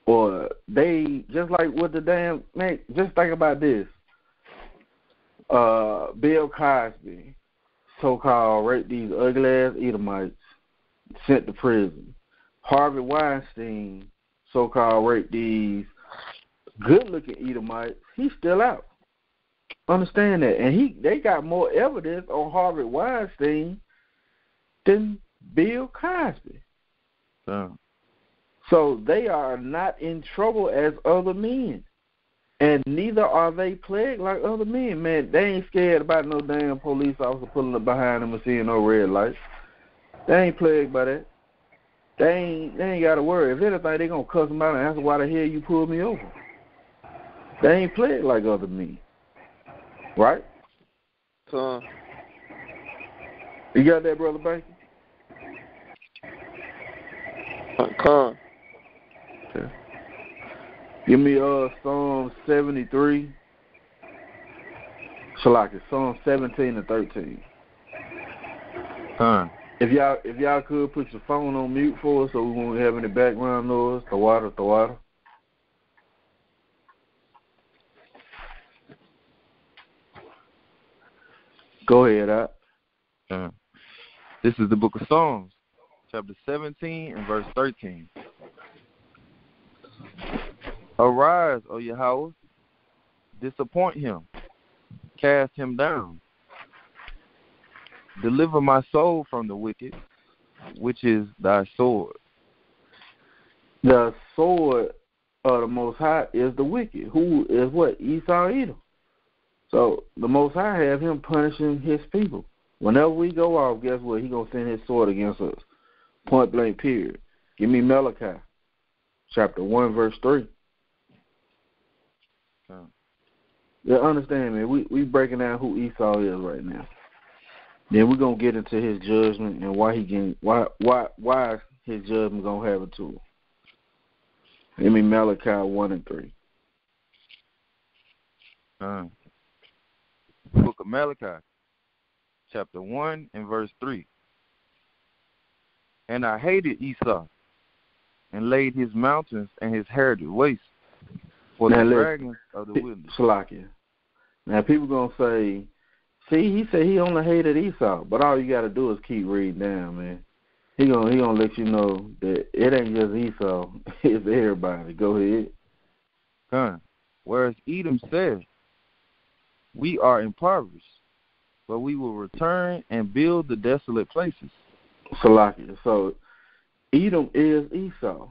S1: Or they, just like with the damn, man, just think about this. Bill Cosby, so-called raped these ugly-ass Edomites, sent to prison. Harvey Weinstein, so-called raped these good-looking Edomites, he's still out. Understand that. And they got more evidence on Harvey Weinstein than Bill Cosby. So they are not in trouble as other men. And neither are they plagued like other men, man. They ain't scared about no damn police officer pulling up behind them and seeing no red lights. They ain't plagued by that. They ain't got to worry. If anything, they going to cuss them out and ask why the hell you pulled me over. They ain't plagued like other men. Right?
S2: So,
S1: you got that, Brother Banks?
S2: Con.
S1: Okay. Give me Psalm 73. Shalaki, Psalm 17 and 13. If y'all could put your phone on mute for us so we won't have any background noise. The water. Go ahead, Al.
S6: This is the book of Psalms, chapter 17 and verse 13. Arise, O Yahweh, disappoint him, cast him down. Deliver my soul from the wicked, which is thy sword.
S1: The sword of the Most High is the wicked, who is what? Esau, Edom. So the Most High have him punishing his people. Whenever we go off, guess what? He going to send his sword against us. Point blank, period. Give me Malachi, chapter 1, verse 3. Yeah, understand, man. We breaking down who Esau is right now. Then we're going to get into his judgment and why his judgment going to have it to him. Give me Malachi 1 and 3.
S6: Book of Malachi, chapter 1 and verse 3. And I hated Esau, and laid his mountains and his heritage waste for the dragons of the wilderness.
S1: Salakia. Now people gonna say, see, he said he only hated Esau, but all you gotta do is keep reading down, man. He gonna let you know that it ain't just Esau, it's everybody. Go ahead.
S6: Whereas Edom said, we are impoverished, but we will return and build the desolate places.
S1: Salakia. So Edom is Esau.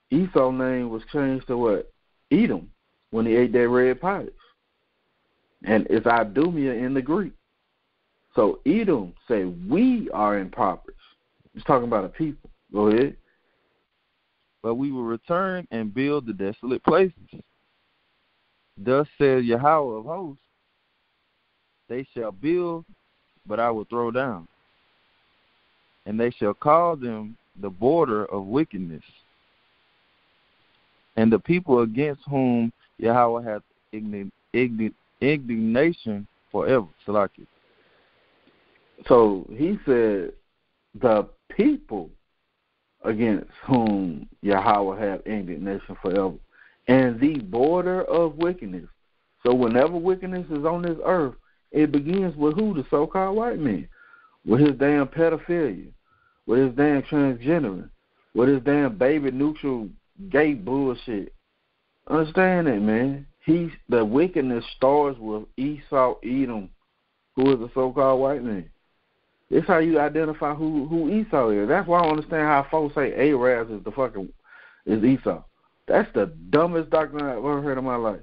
S1: Esau's name was changed to what? Edom, when he ate that red pottage. And it's Idumea in the Greek. So Edom said, we are impoverished. He's talking about a people. Go ahead.
S6: But we will return and build the desolate places. Thus says Yahweh of hosts, they shall build, but I will throw down. And they shall call them the border of wickedness. And the people against whom Yahweh hath indignation forever. Salakia.
S1: So he said, the people against whom Yahweh have indignation forever, and the border of wickedness. So whenever wickedness is on this earth, it begins with who? The so-called white man, with his damn pedophilia, with his damn transgendering, with his damn baby neutral gay bullshit. Understand that, man. The wickedness starts with Esau, Edom, who is the so-called white man. It's how you identify who Esau is. That's why I don't understand how folks say Arabs is Esau. That's the dumbest doctrine I've ever heard in my life.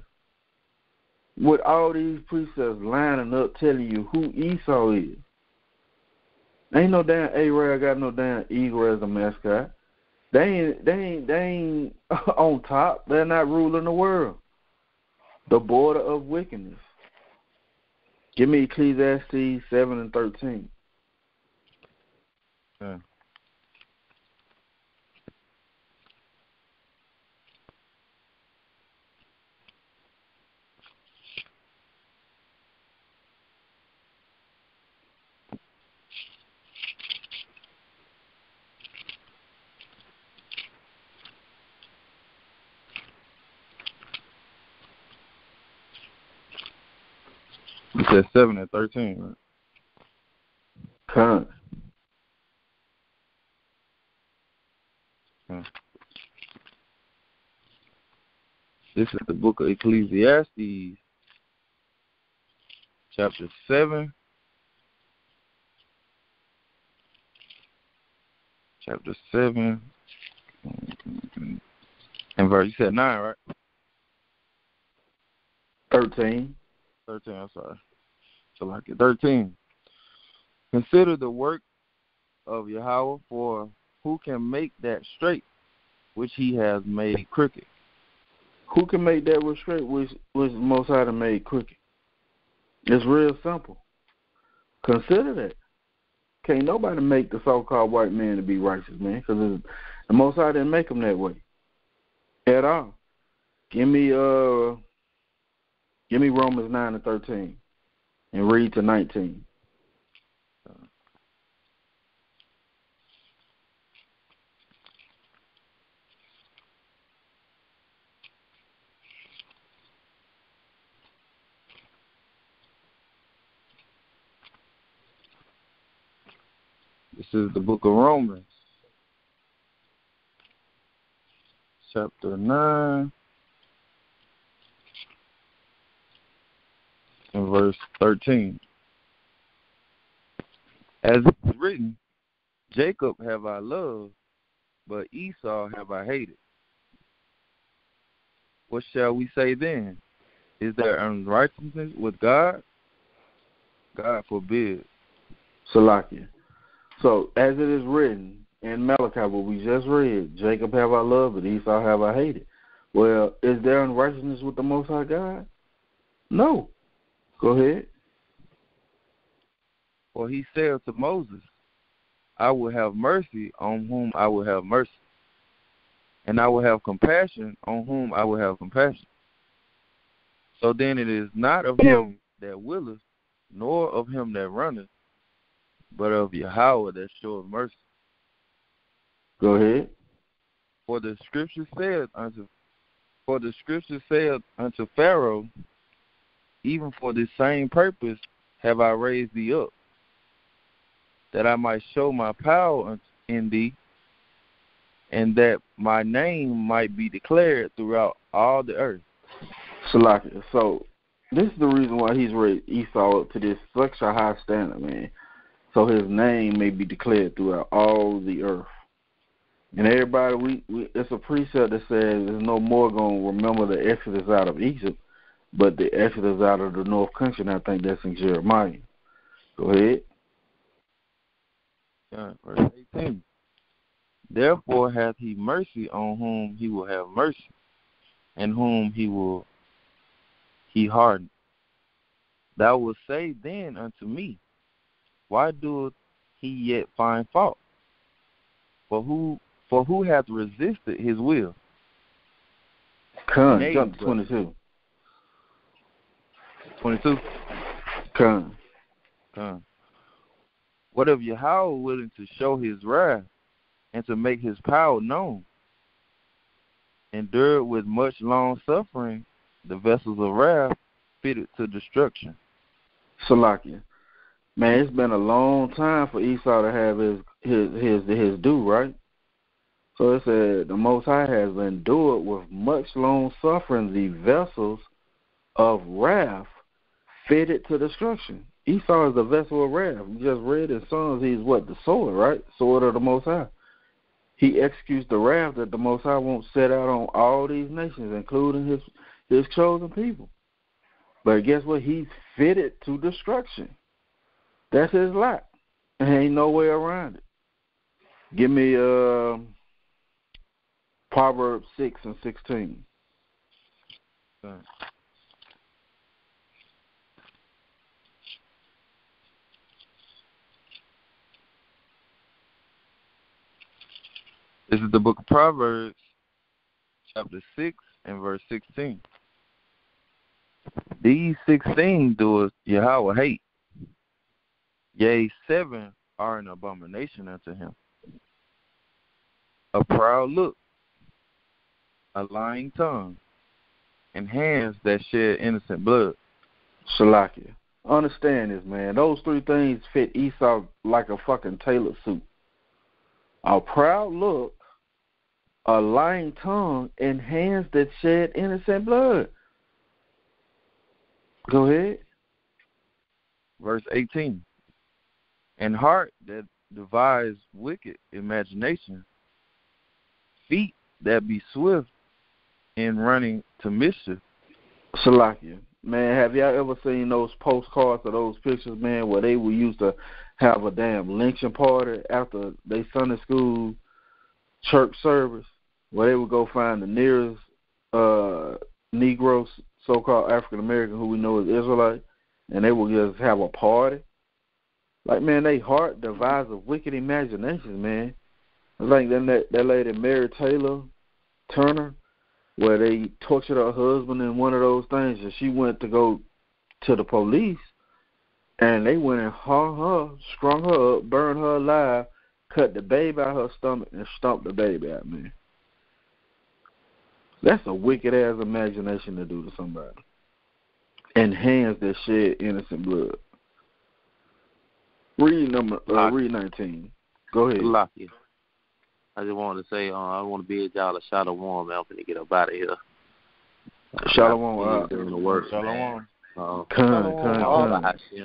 S1: With all these precepts lining up telling you who Esau is. Ain't no damn Arab got no damn eagle as a mascot. They ain't on top. They're not ruling the world. The border of wickedness. Give me Ecclesiastes 7 and 13.
S6: Yeah. You said 7 and 13, right?
S1: Con.
S6: This is the book of Ecclesiastes, chapter 7. Chapter 7. And verse, you said 9, right?
S1: 13.
S6: 13, I'm sorry. So like 13. Consider the work of Yahweh, for who can make that straight which he has made crooked?
S1: Who can make that was straight which Most High made crooked? It's real simple. Consider that. Can't nobody make the so-called white man to be righteous, man, because the Most High didn't make him that way at all. Give me Romans 9 and 13 and read to 19.
S6: This is the book of Romans, chapter 9, and verse 13. As it is written, Jacob have I loved, but Esau have I hated. What shall we say then? Is there unrighteousness with God? God forbid.
S1: Salakia. So, as it is written in Malachi, what we just read, Jacob have I loved, but Esau have I hated. Well, is there unrighteousness with the Most High God? No. Go ahead.
S6: For he said to Moses, I will have mercy on whom I will have mercy, and I will have compassion on whom I will have compassion. So then it is not of him that willeth, nor of him that runneth, but of Yahweh that showeth mercy.
S1: Go ahead.
S6: For the scripture said unto Pharaoh, even for this same purpose have I raised thee up, that I might show my power in thee, and that my name might be declared throughout all the earth.
S1: Salakia. So this is the reason why he's raised Esau up to this such a high standard, man. so his name may be declared throughout all the earth. And everybody, it's a precept that says there's no more going to remember the exodus out of Egypt, but the exodus out of the north country, and I think that's in Jeremiah. Go ahead.
S6: Verse 18. Therefore hath he mercy on whom he will have mercy, and whom he harden. Thou wilt say then unto me, why doeth he yet find fault? For who hath resisted his will?
S1: Jump to 22.
S6: 22? What if Yahweh willing to show his wrath and to make his power known? Endured with much long suffering the vessels of wrath fitted to destruction.
S1: Salakia. Man, it's been a long time for Esau to have his due, right? So it said the Most High has endured with much long suffering the vessels of wrath fitted to destruction. Esau is the vessel of wrath. We just read in Psalms he's what? The sword, right? Sword of the Most High. He executes the wrath that the Most High won't set out on all these nations, including his chosen people. But guess what? He's fitted to destruction. That's his lot. There ain't no way around it. Give me Proverbs 6 and 16.
S6: Okay. This is the book of Proverbs, chapter 6 and verse 16. These 16 doeth Yahweh hate. Yea, 7 are an abomination unto him. A proud look, a lying tongue, and hands that shed innocent blood.
S1: Shalakia. Understand this, man. Those three things fit Esau like a fucking tailored suit. A proud look, a lying tongue, and hands that shed innocent blood. Go ahead.
S6: Verse 18. And heart that devise wicked imagination, feet that be swift in running to mischief.
S1: Salakia. Man, have y'all ever seen those postcards or those pictures, man, where they were used to have a damn lynching party after they Sunday school church service, where they would go find the nearest Negro, so-called African-American, who we know is Israelite, and they would just have a party? Like, man, they heart devises wicked imaginations, man. It's like that lady Mary Taylor Turner, where they tortured her husband in one of those things, and she went to go to the police, and they went and hung her, strung her up, burned her alive, cut the baby out of her stomach, and stomped the baby out, man. That's a wicked-ass imagination to do to somebody. And hands that shed innocent blood. Read 19. Go ahead.
S3: Lucky. I just wanted to say, I want to bid y'all a shot of warm, man. I'm finna get up out of here.
S1: Shalom.
S3: Doing the work,
S6: Shalom.
S1: Yahawashi,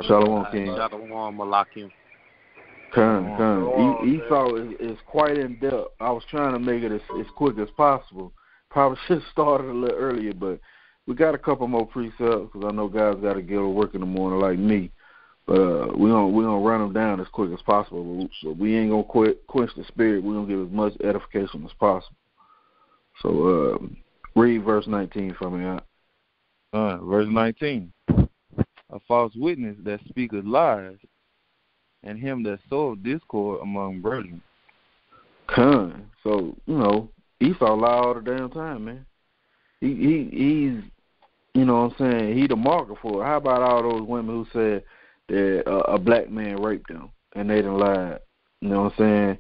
S1: Shalom, King.
S3: Shalom, Malakim.
S1: Esau is quite in depth. I was trying to make it as quick as possible. Probably should have started a little earlier, but we got a couple more precepts because I know guys got to get to work in the morning like me. But we're gonna run them down as quick as possible. So we ain't gonna quench the spirit. We're gonna give as much edification as possible. So read verse 19 for me.
S6: Verse 19. A false witness that speaketh lies, and him that soweth discord among brethren.
S1: So, Esau lie all the damn time, man. He's, you know what I'm saying, he the marker for it. How about all those women who said that a black man raped them and they done lied? You know what I'm saying?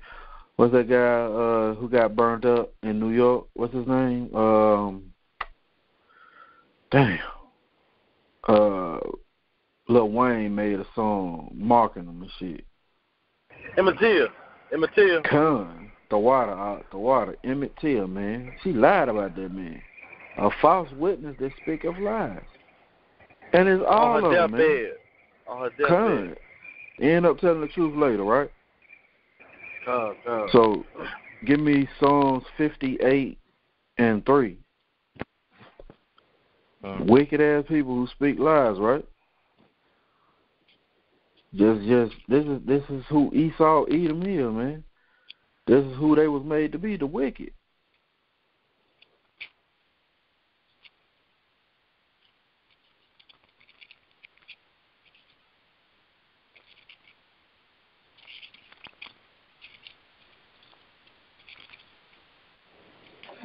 S1: What's that guy who got burnt up in New York? What's his name? Lil Wayne made a song marking him and shit.
S5: Emmett Till.
S1: the water, Emmett Till, man. She lied about that man. A false witness that speak of lies. And it's all
S5: on
S1: of
S5: her
S1: them, man.
S5: deathbed. On her deathbed.
S1: End up telling the truth later, right?
S5: Come.
S1: So, give me Psalms 58 and 3. Wicked ass people who speak lies, right? This is who Esau, Edom is, man. This is who they was made to be, the wicked.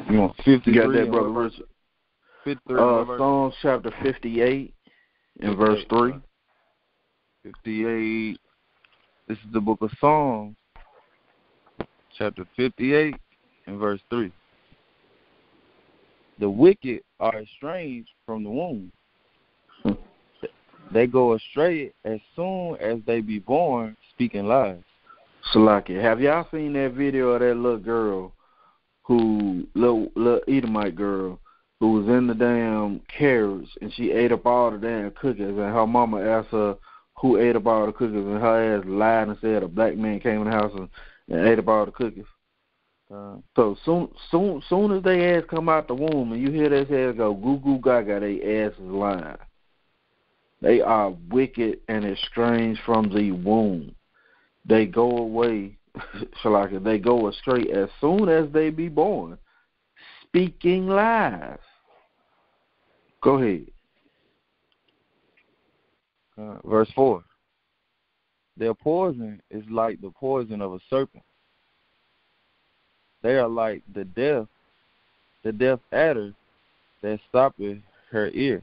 S6: You want 53?
S1: You got that, Brother Richard?
S6: 53.
S1: Psalms chapter 58 and verse 3.
S6: 58. This is the book of Psalms, chapter 58 and verse 3. The wicked are estranged from the womb. They go astray as soon as they be born, speaking lies.
S1: Salaki, have y'all seen that video of that little girl, little Edomite girl, who was in the damn carriage and she ate up all the damn cookies, and her mama asked her who ate up all the cookies, and her ass lied and said a black man came in the house and ate up all the cookies. So soon as they ass come out the womb and you hear this ass go goo goo gaga, they ass is lying. They are wicked and estranged from the womb. They go away, Shalaka, they go astray as soon as they be born, speaking lies. Go ahead.
S6: Verse 4. Their poison is like the poison of a serpent. They are like the deaf adder that stoppeth her ear,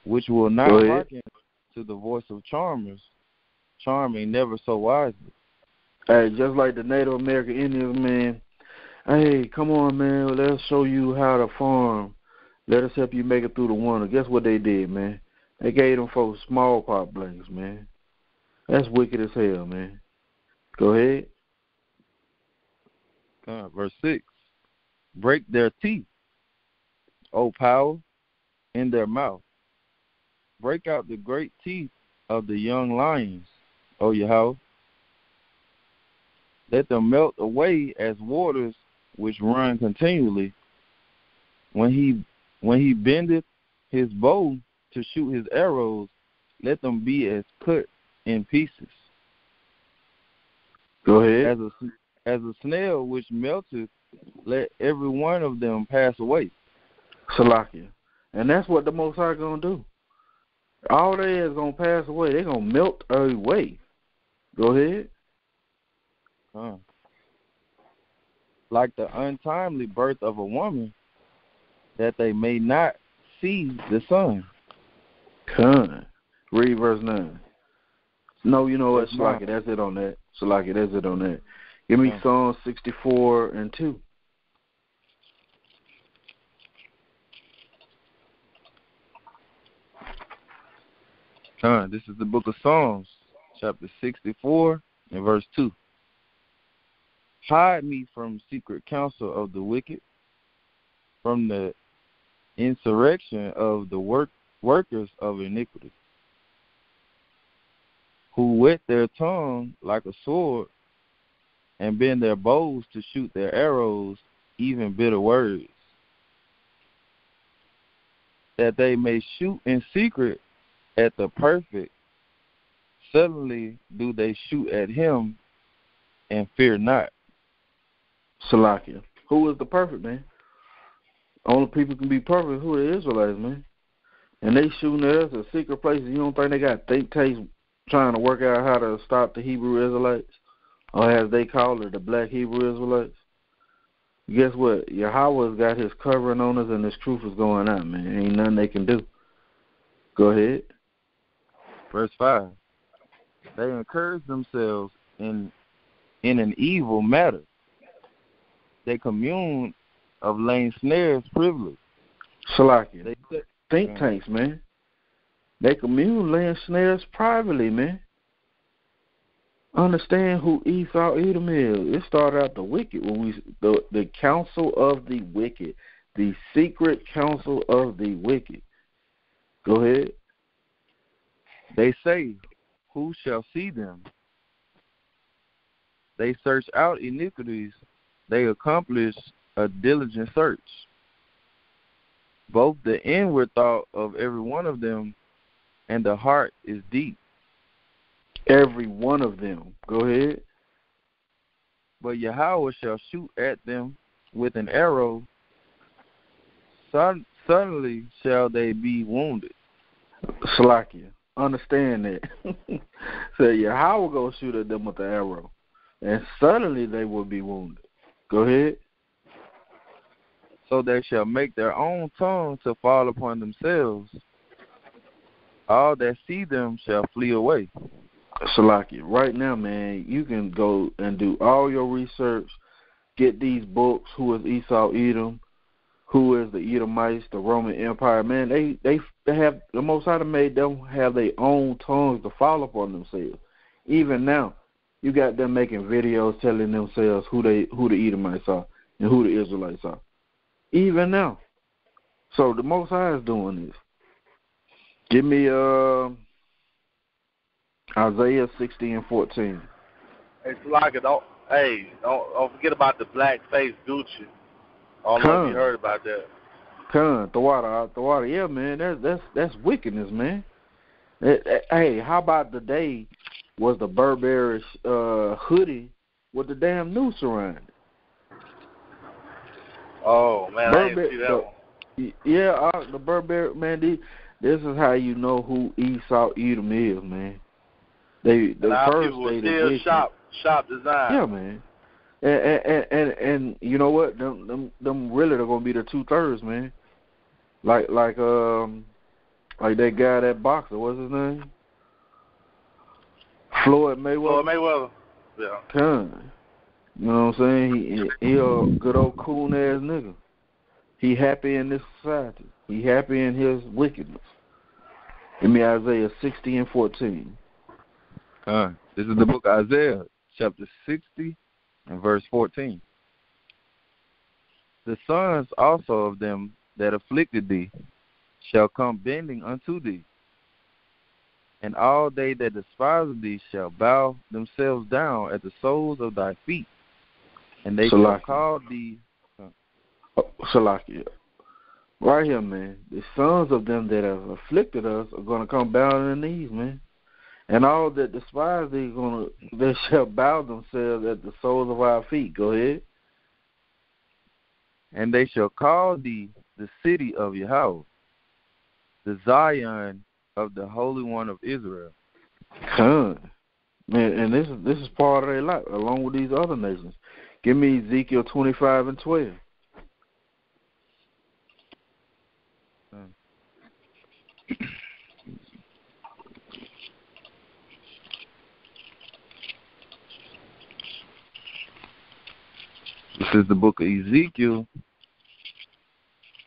S6: which will not hearken to the voice of charmers, charming never so wisely.
S1: Hey, just like the Native American Indians, man. Hey, come on, man. Let's show you how to farm. Let us help you make it through the winter. Guess what they did, man? They gave them folks smallpox blankets, man. That's wicked as hell, man. Go ahead.
S6: Verse 6. Break their teeth, O power, in their mouth. Break out the great teeth of the young lions, O Yahweh. Let them melt away as waters which run continually. When he bendeth his bow to shoot his arrows, let them be as cut in pieces.
S1: Go ahead.
S6: As a snail which melteth, let every one of them pass away.
S1: Salakia. And that's what the Most High going to do. All they is going to pass away. They're going to melt away. Go ahead.
S6: Like the untimely birth of a woman, that they may not see the sun.
S1: Read verse 9. No, you know what, Salakia, that's it on that. Salakia, that's it on that. Give me Psalm 64 and 2.
S6: This is the book of Psalms, chapter 64 and verse 2. Hide me from secret counsel of the wicked, from the insurrection of the workers of iniquity, who whet their tongue like a sword, and bend their bows to shoot their arrows, even bitter words, that they may shoot in secret at the perfect. Suddenly do they shoot at him, and fear not.
S1: Salakia. Who is the perfect, man? Only people can be perfect who the Israelites, man. And they shooting at us at secret places. You don't think they got think tanks trying to work out how to stop the Hebrew Israelites? Or as they call it, the black Hebrew Israelites? Guess what? Yahweh's got his covering on us and his truth is going out, man. Ain't nothing they can do. Go ahead.
S6: Verse 5. They encourage themselves in an evil matter. They commune of laying snares privilege.
S1: Salakia. Think tanks, man. They commune laying snares privately, man. Understand who Esau Edom is. It started out the wicked when the counsel of the wicked, the secret counsel of the wicked. Go ahead.
S6: They say, who shall see them? They search out iniquities. They accomplish a diligent search. Both the inward thought of every one of them and the heart is deep.
S1: Every one of them. Go ahead.
S6: But Yahweh shall shoot at them with an arrow. Suddenly shall they be wounded.
S1: Salakia. Understand that. So Yahweh go shoot at them with the arrow. And suddenly they will be wounded. Go ahead.
S6: So they shall make their own tongue to fall upon themselves. All that see them shall flee away.
S1: Salakia, right now, man, you can go and do all your research, get these books, who is Esau Edom, who is the Edomites, the Roman Empire. Man, they have, the Most High made them have their own tongues to fall upon themselves. Even now, you got them making videos telling themselves who the Edomites are and who the Israelites are. Even now. So the Most High is doing this. Give me Isaiah 60:14.
S5: Hey, Salaka, don't forget about the black face Gucci. I don't know if you heard about that.
S1: Tawada, yeah, man, that's wickedness, man. Hey, how about the day was the Burberry hoodie with the damn noose around it?
S5: Oh man, I didn't see that one.
S1: Yeah, the Burberry, man. This is how you know who Esau Edom is, man. The first
S5: people
S1: day
S5: still shop design.
S1: Yeah, man. And you know what? Them really are gonna be the 2/3, man. Like that guy, that boxer, what's his name? Floyd Mayweather. Yeah. You know what I'm saying? He a good old cool ass nigga. He happy in this society. He happy in his wickedness. Give me Isaiah 60:14.
S6: This is the book of Isaiah, chapter 60 and verse 14. The sons also of them that afflicted thee shall come bending unto thee, and all they that despise thee shall bow themselves down at the soles of thy feet, and they shall call thee.
S1: Salakia. Right here, man. The sons of them that have afflicted us are going to come bow on their knees, man. And all that despise thee, they shall bow themselves at the soles of our feet. Go ahead.
S6: And they shall call thee the city of Yahweh, the Zion of the Holy One of Israel.
S1: Man, and this is part of their life, along with these other nations. Give me Ezekiel 25:12.
S6: This is the book of Ezekiel,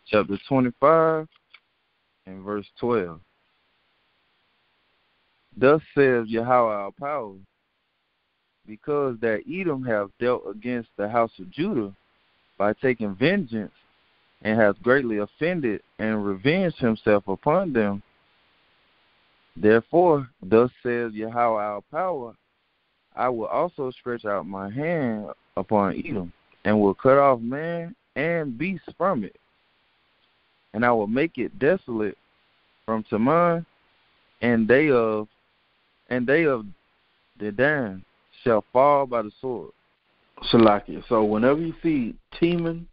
S6: chapter 25 and verse 12. Thus says Yahweh our power, because that Edom have dealt against the house of Judah by taking vengeance, and hath greatly offended and revenged himself upon them. Therefore, thus says Yahweh our power, I will also stretch out my hand upon Edom, and will cut off man and beast from it. And I will make it desolate from Teman, and they of Dedan shall fall by the sword.
S1: Salakia. So whenever you see Teman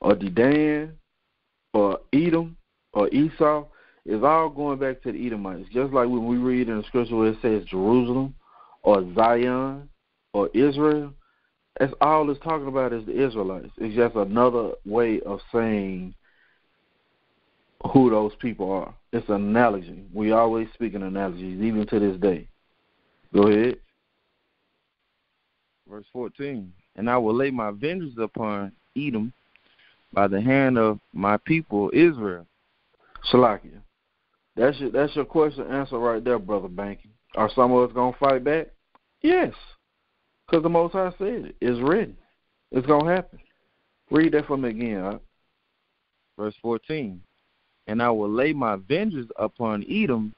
S1: or Dedan or Edom or Esau, it's all going back to the Edomites. Just like when we read in the scripture where it says Jerusalem or Zion or Israel, that's all it's talking about is the Israelites. It's just another way of saying who those people are. It's an analogy. We always speak in analogies, even to this day. Go ahead.
S6: Verse 14. And I will lay my vengeance upon Edom by the hand of my people Israel.
S1: Salakia. That's your question answer right there, Brother Banky. Are some of us going to fight back? Yes, because the Most High said it. It's written. It's going to happen. Read that for me again. Huh?
S6: Verse 14. And I will lay my vengeance upon Edom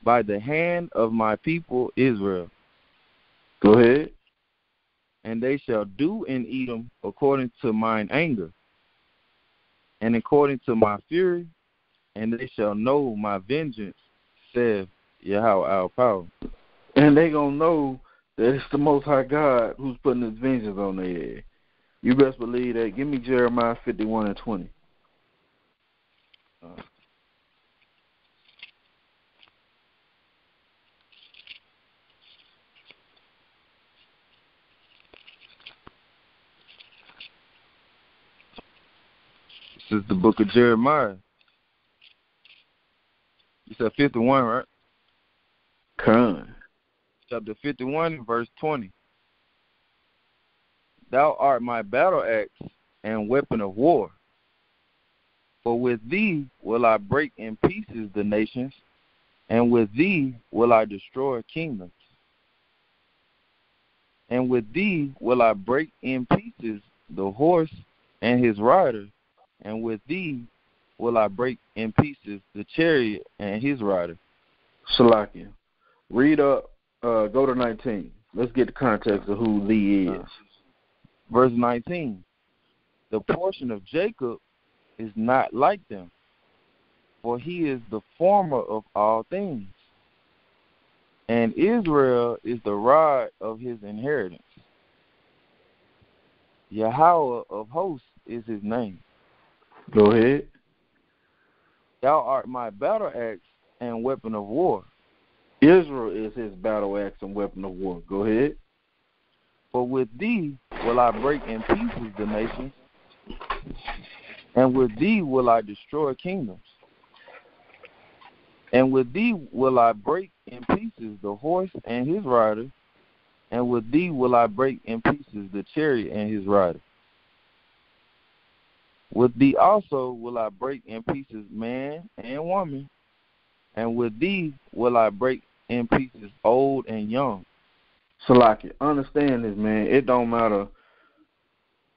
S6: by the hand of my people Israel.
S1: Go ahead.
S6: And they shall do in Edom according to mine anger, and according to my fury, and they shall know my vengeance, saith Yahweh our power.
S1: And they going to know that it's the Most High God who's putting his vengeance on their head. You best believe that. Give me Jeremiah 51 and 20.
S6: This is the book of Jeremiah. You said 51, right?
S1: Con.
S6: Chapter 51, verse 20. Thou art my battle axe and weapon of war. For with thee will I break in pieces the nations, and with thee will I destroy kingdoms. And with thee will I break in pieces the horse and his rider, and with thee will I break in pieces the chariot and his rider.
S1: Salakia. Read up, go to 19. Let's get the context of who thee is.
S6: Verse 19. The portion of Jacob is not like them, for he is the former of all things, and Israel is the rod of his inheritance. Yahweh of hosts is his name.
S1: Go ahead.
S6: Thou art my battle axe and weapon of war.
S1: Israel is his battle axe and weapon of war. Go ahead.
S6: For with thee will I break in pieces the nations, and with thee will I destroy kingdoms. And with thee will I break in pieces the horse and his rider, and with thee will I break in pieces the chariot and his rider. With thee also will I break in pieces man and woman, and with thee will I break in pieces old and young.
S1: Salaki, understand this, man. It don't matter,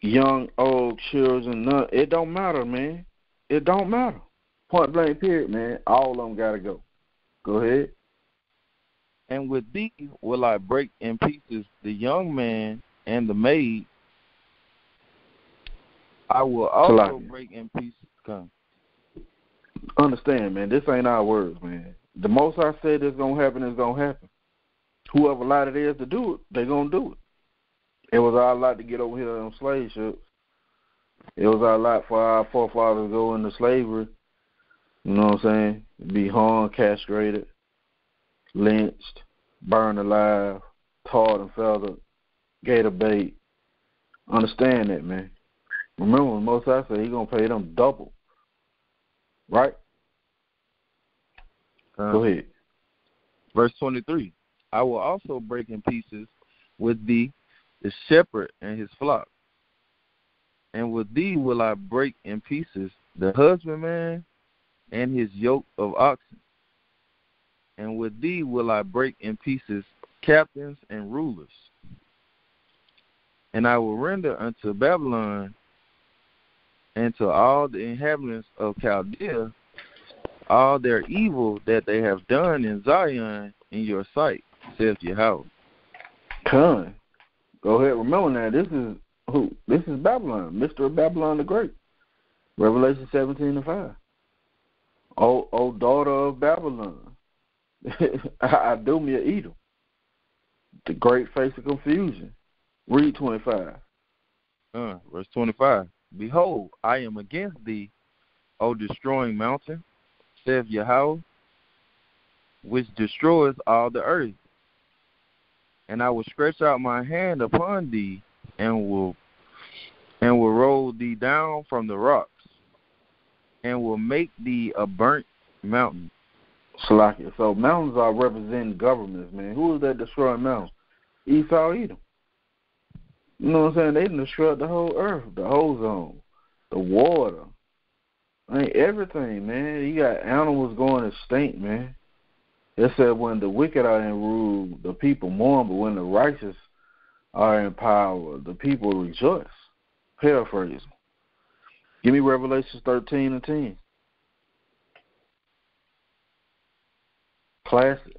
S1: young, old, children, none. It don't matter, man. It don't matter. Point blank, period, man. All of them got to go. Go ahead.
S6: And with thee will I break in pieces the young man and the maid. I will also break in pieces. Come.
S1: Understand, man. This ain't our words, man. The most I said it's going to happen is going to happen. Whoever allowed it is to do it, they're going to do it. It was our lot to get over here on slave ships. It was our lot for our forefathers to go into slavery. You know what I'm saying? Be hung, castrated, lynched, burned alive, tarred and feathered, gator bait. Understand that, man. Remember, when most I say, he's going to pay them double. Right? Go ahead.
S6: Verse 23. I will also break in pieces with thee the shepherd and his flock. And with thee will I break in pieces the husbandman and his yoke of oxen. And with thee will I break in pieces captains and rulers. And I will render unto Babylon and to all the inhabitants of Chaldea all their evil that they have done in Zion in your sight, saith Yahweh.
S1: Come. Go ahead. Remember now, this is who? This is Babylon, Mr. Babylon the Great. Revelation 17:5. Oh, daughter of Babylon. I do me a Edom. The great face of confusion. Read 25.
S6: Verse 25. Behold, I am against thee, O destroying mountain, saith Yahweh, which destroys all the earth. And I will stretch out my hand upon thee, and will roll thee down from the rocks, and will make thee a burnt mountain.
S1: Salakia. So mountains are representing governments, man. Who is that destroying mountains? Esau, Edom. You know what I'm saying? They destroyed the whole earth, the ozone, the water. I mean, everything, man. You got animals going extinct, man. It said when the wicked are in rule, the people mourn, but when the righteous are in power, the people rejoice. Paraphrase. Give me Revelation 13 and 10. Classic.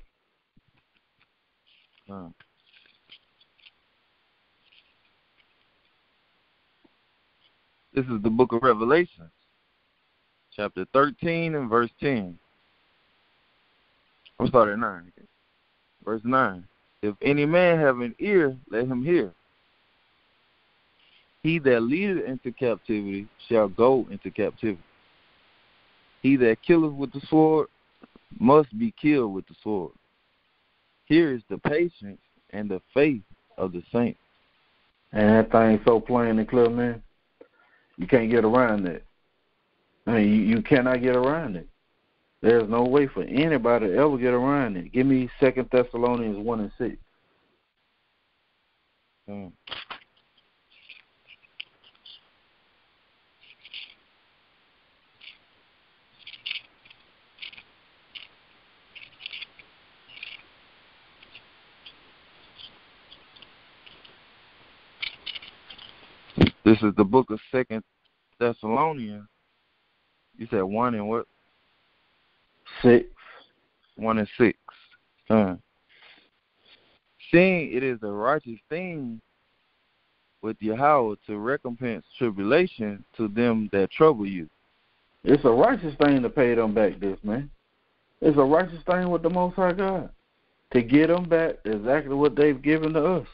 S6: This is the book of Revelation, chapter 13 and verse 10. I'm starting at 9. Okay. Verse 9. If any man have an ear, let him hear. He that leadeth into captivity shall go into captivity. He that killeth with the sword must be killed with the sword. Here is the patience and the faith of the saints.
S1: And that thing's so plain and clear, man. You can't get around that. I mean, you cannot get around it. There's no way for anybody to ever get around it. Give me 2 Thessalonians 1 and 6.
S6: This is the book of 2 Thessalonians. You said 1 and what?
S1: 6.
S6: 1 and 6. Seeing it is a righteous thing with Yahweh to recompense tribulation to them that trouble you.
S1: It's a righteous thing to pay them back this, man. It's a righteous thing with the Most High God to get them back exactly what they've given to us.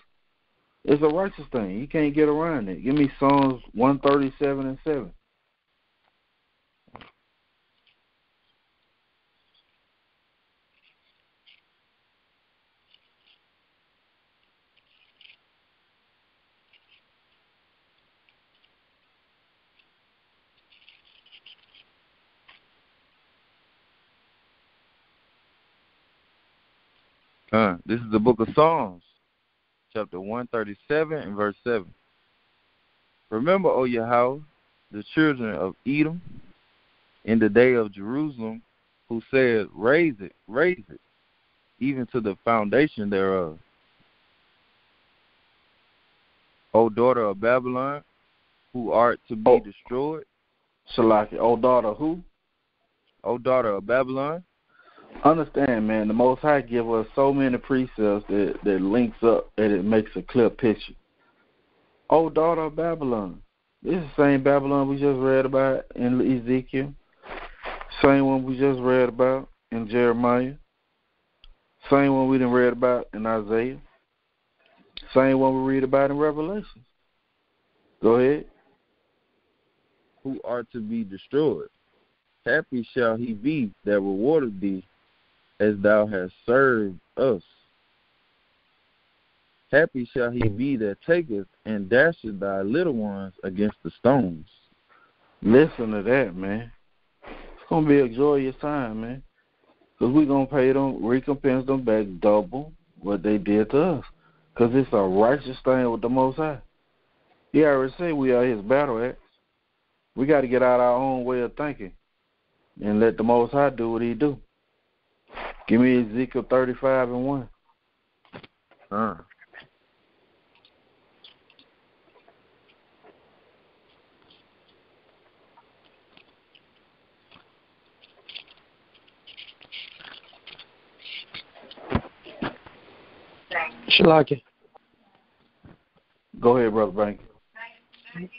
S1: It's a righteous thing. You can't get around it. Give me Psalms 137 and 7.
S6: This is the book of Psalms, chapter 137 and verse 7. Remember, O Yahweh, the children of Edom, in the day of Jerusalem, who said, raise it, even to the foundation thereof. O daughter of Babylon, who art to be destroyed.
S1: Salaki, O daughter who?
S6: O daughter of Babylon.
S1: Understand, man, the Most High give us so many precepts that links up that it makes a clear picture. O daughter of Babylon. This is the same Babylon we just read about in Ezekiel. Same one we just read about in Jeremiah. Same one we done read about in Isaiah. Same one we read about in Revelation. Go ahead.
S6: Who are to be destroyed. Happy shall he be that rewarded thee as thou hast served us. Happy shall he be that taketh and dasheth thy little ones against the stones.
S1: Listen to that, man. It's going to be a joyous time, man. Because we're going to pay them, recompense them back double what they did to us. Because it's a righteous thing with the Most High. He already said we are his battle axe. We got to get out our own way of thinking and let the Most High do what he do. Give me Ezekiel 35 and 1.
S4: Shalaki.
S1: Go ahead, Brother Bank.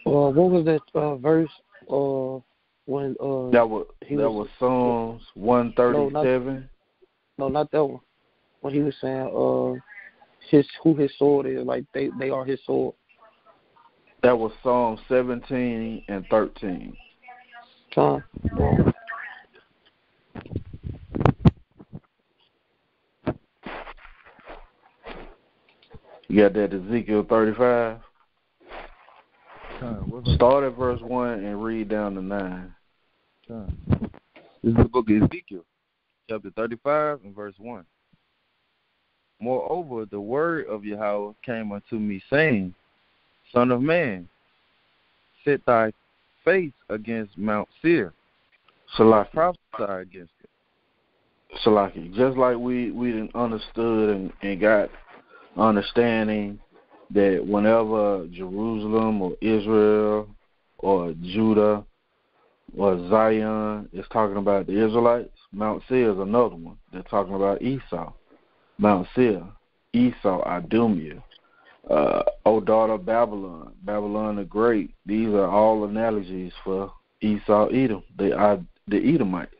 S4: What was that verse? When
S1: that was Psalms 137.
S4: No, not that one. When he was saying who his sword is, like they are his sword.
S1: That was Psalm 17 and 13.
S4: Tom.
S1: You got that Ezekiel 35? Start at verse 1 and read down to 9.
S6: This is the book of Ezekiel, chapter 35 and verse 1. Moreover, the word of Yahweh came unto me, saying, Son of man, set thy face against Mount Seir,
S1: Salaki.
S6: prophesy against it.
S1: Salaki, just like we done understood and got understanding that whenever Jerusalem or Israel or Judah or Zion is talking about the Israelites, Mount Seir is another one. They're talking about Esau. Mount Seir, Esau, Idumea, O daughter of Babylon, Babylon the Great. These are all analogies for Esau, Edom. They are the Edomites.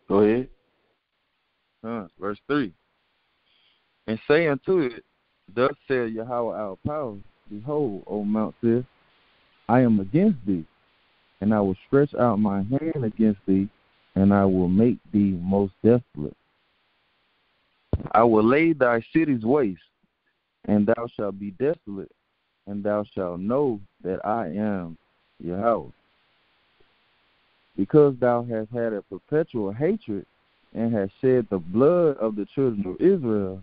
S1: Go ahead.
S6: Verse 3. And say unto it, thus said Yahweh our power, behold, O Mount Seir, I am against thee, and I will stretch out my hand against thee, and I will make thee most desolate. I will lay thy cities waste, and thou shalt be desolate, and thou shalt know that I am Yahweh. Because thou hast had a perpetual hatred, and hast shed the blood of the children of Israel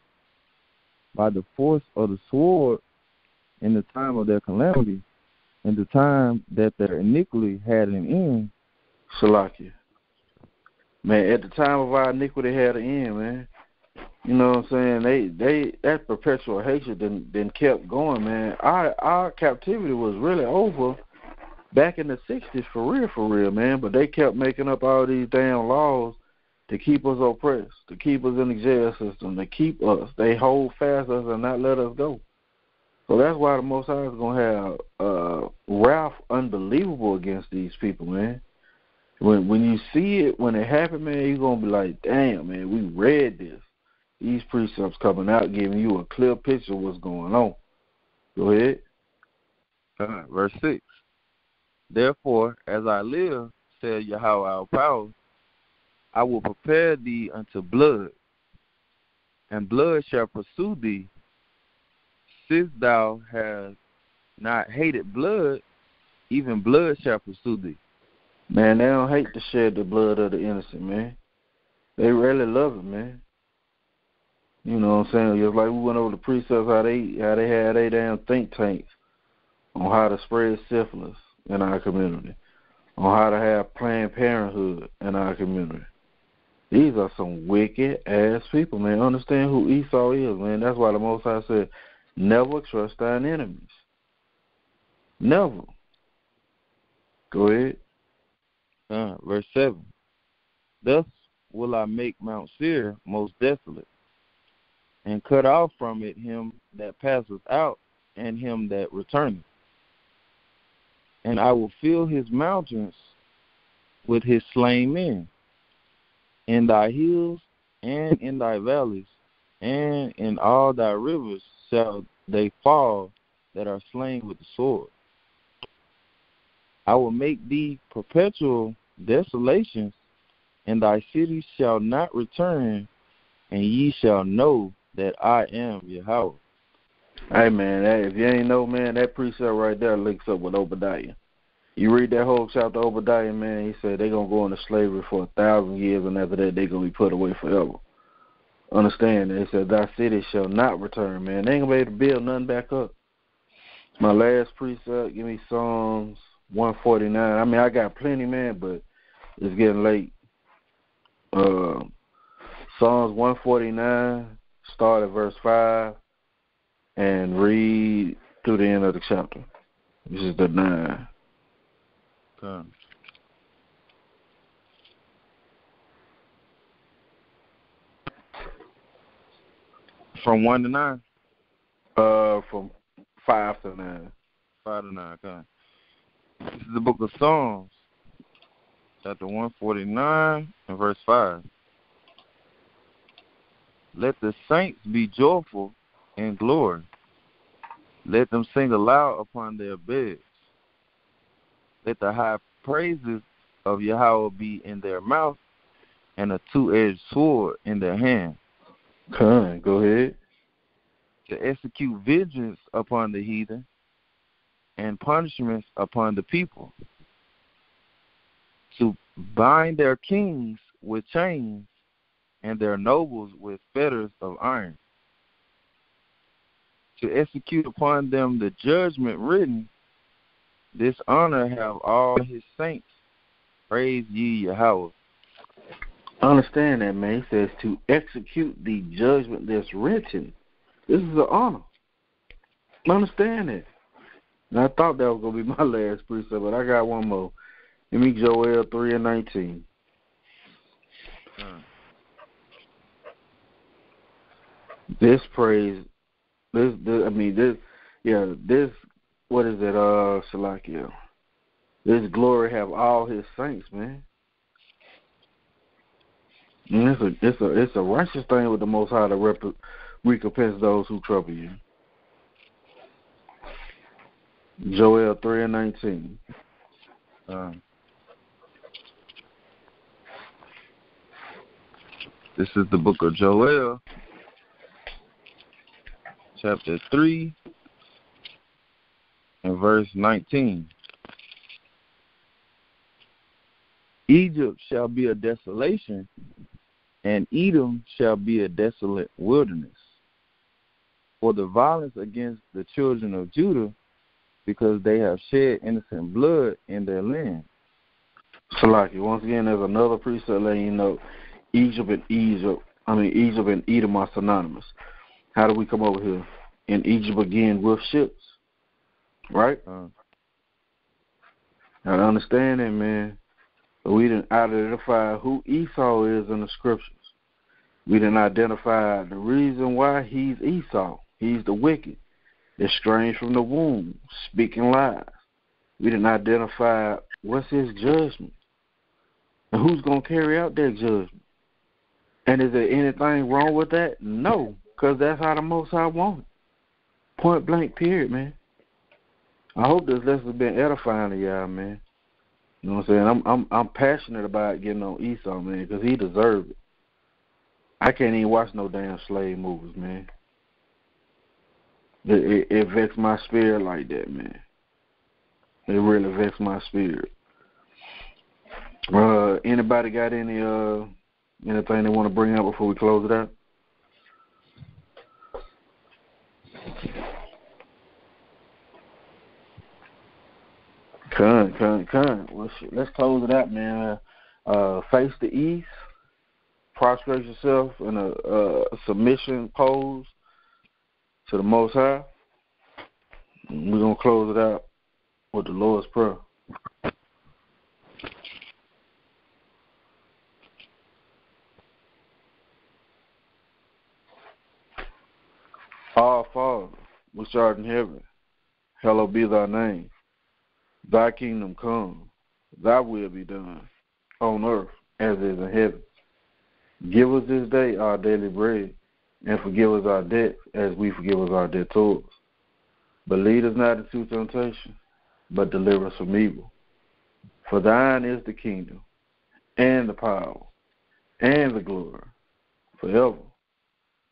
S6: by the force of the sword in the time of their calamity, in the time that their iniquity had an end.
S1: Salakia. Man, at the time of our iniquity had an end, man. You know what I'm saying? They that perpetual hatred then kept going, man. Our captivity was really over back in the 60s for real, man. But they kept making up all these damn laws to keep us oppressed, to keep us in the jail system, to keep us. They hold fast us and not let us go. So that's why the Most High is going to have wrath unbelievable against these people, man. When you see it, when it happened, man, you're going to be like, damn, man, we read this. These precepts coming out giving you a clear picture of what's going on. Go ahead.
S6: Verse 6. Therefore, as I live, said Yahweh our power, I will prepare thee unto blood, and blood shall pursue thee. Since thou hast not hated blood, even blood shall pursue thee.
S1: Man, they don't hate to shed the blood of the innocent, man. They really love it, man. You know what I'm saying? Just like we went over the precepts, how they had their damn think tanks on how to spread syphilis in our community, on how to have Planned Parenthood in our community. These are some wicked-ass people, man. Understand who Esau is, man. That's why the Most High said, never trust thine enemies. Never. Go ahead.
S6: Verse 7. Thus will I make Mount Seir most desolate, and cut off from it him that passeth out, and him that returneth. And I will fill his mountains with his slain men. In thy hills and in thy valleys and in all thy rivers shall they fall that are slain with the sword. I will make thee perpetual desolations, and thy cities shall not return, and ye shall know that I am Yahweh.
S1: Hey, man, if you ain't know, man, that precept right there links up with Obadiah. You read that whole chapter of Obadiah, man, he said they're going to go into slavery for 1,000 years, and after that they're going to be put away forever. Understand that? He said, thy city shall not return, man. They ain't going to be able to build nothing back up. My last precept, give me Psalms 149. I mean, I got plenty, man, but it's getting late. Psalms 149, start at verse 5, and read through the end of the chapter. This is the 9.
S6: From 1 to 9?
S1: From 5 to 9.
S6: 5 to 9, okay. This is the book of Psalms, chapter 149 and verse 5. Let the saints be joyful in glory. Let them sing aloud upon their beds. Let the high praises of Yahweh be in their mouth, and a two-edged sword in their hand.
S1: Come, go ahead.
S6: To execute vengeance upon the heathen, and punishments upon the people. To bind their kings with chains, and their nobles with fetters of iron. To execute upon them the judgment written, this honor have all his saints. Praise ye Yahweh.
S1: Understand that, man. He says to execute the judgment that's written. This is an honor. Understand that. And I thought that was going to be my last precept, but I got one more. Give me Joel 3:19. This praise, this, what is it, Shalakia? This glory have all his saints, man. And it's a righteous thing with the Most High to recompense those who trouble you. Joel 3:19.
S6: This is the book of Joel, chapter 3, and verse 19. Egypt shall be a desolation, and Edom shall be a desolate wilderness. For the violence against the children of Judah, because they have shed innocent blood in their land.
S1: Salaki, once again, there's another precept letting you know Egypt and Edom are synonymous. How do we come over here? In Egypt again with ships, right? Now to understand that, man, we didn't identify who Esau is in the scriptures. We didn't identify the reason why he's Esau. He's the wicked, estranged from the womb, speaking lies. We didn't identify what's his judgment and who's going to carry out that judgment. And is there anything wrong with that? No, because that's how the Most High want it. Point blank, period, man. I hope this lesson has been edifying to y'all, man. You know what I'm saying? I'm passionate about getting on Esau, man, because he deserves it. I can't even watch no damn slave movies, man. It vexed my spirit like that, man. It really vexed my spirit. Anybody got anything they want to bring up before we close it out? Well, let's close it out, man. Face the east. Prostrate yourself in a submission pose to the Most High. We're going to close it out with the Lord's Prayer. Our Father, which art in heaven, hallowed be thy name. Thy kingdom come, thy will be done, on earth as it is in heaven. Give us this day our daily bread, and forgive us our debts as we forgive us our debtors. But lead us not into temptation, but deliver us from evil. For thine is the kingdom, and the power, and the glory, forever.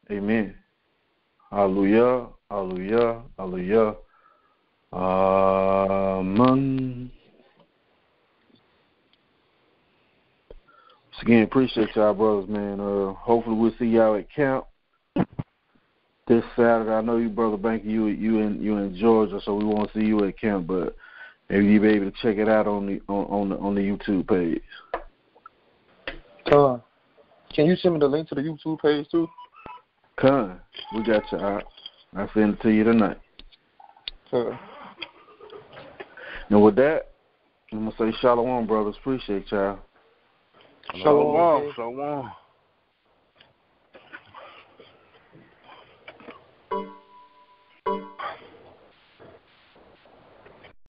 S1: Amen. Hallelujah, hallelujah, hallelujah. Amen. Once again, appreciate y'all, brothers, man. Hopefully we'll see y'all at camp this Saturday. I know you, Brother Banker, you in Georgia, so we won't see you at camp, but maybe you'll be able to check it out on the YouTube page.
S4: Can you send me the link to the YouTube page too?
S1: We got you out. I'll send it to you tonight. And with that, I'm going to say shalom, brothers. Appreciate y'all.
S5: Shalom.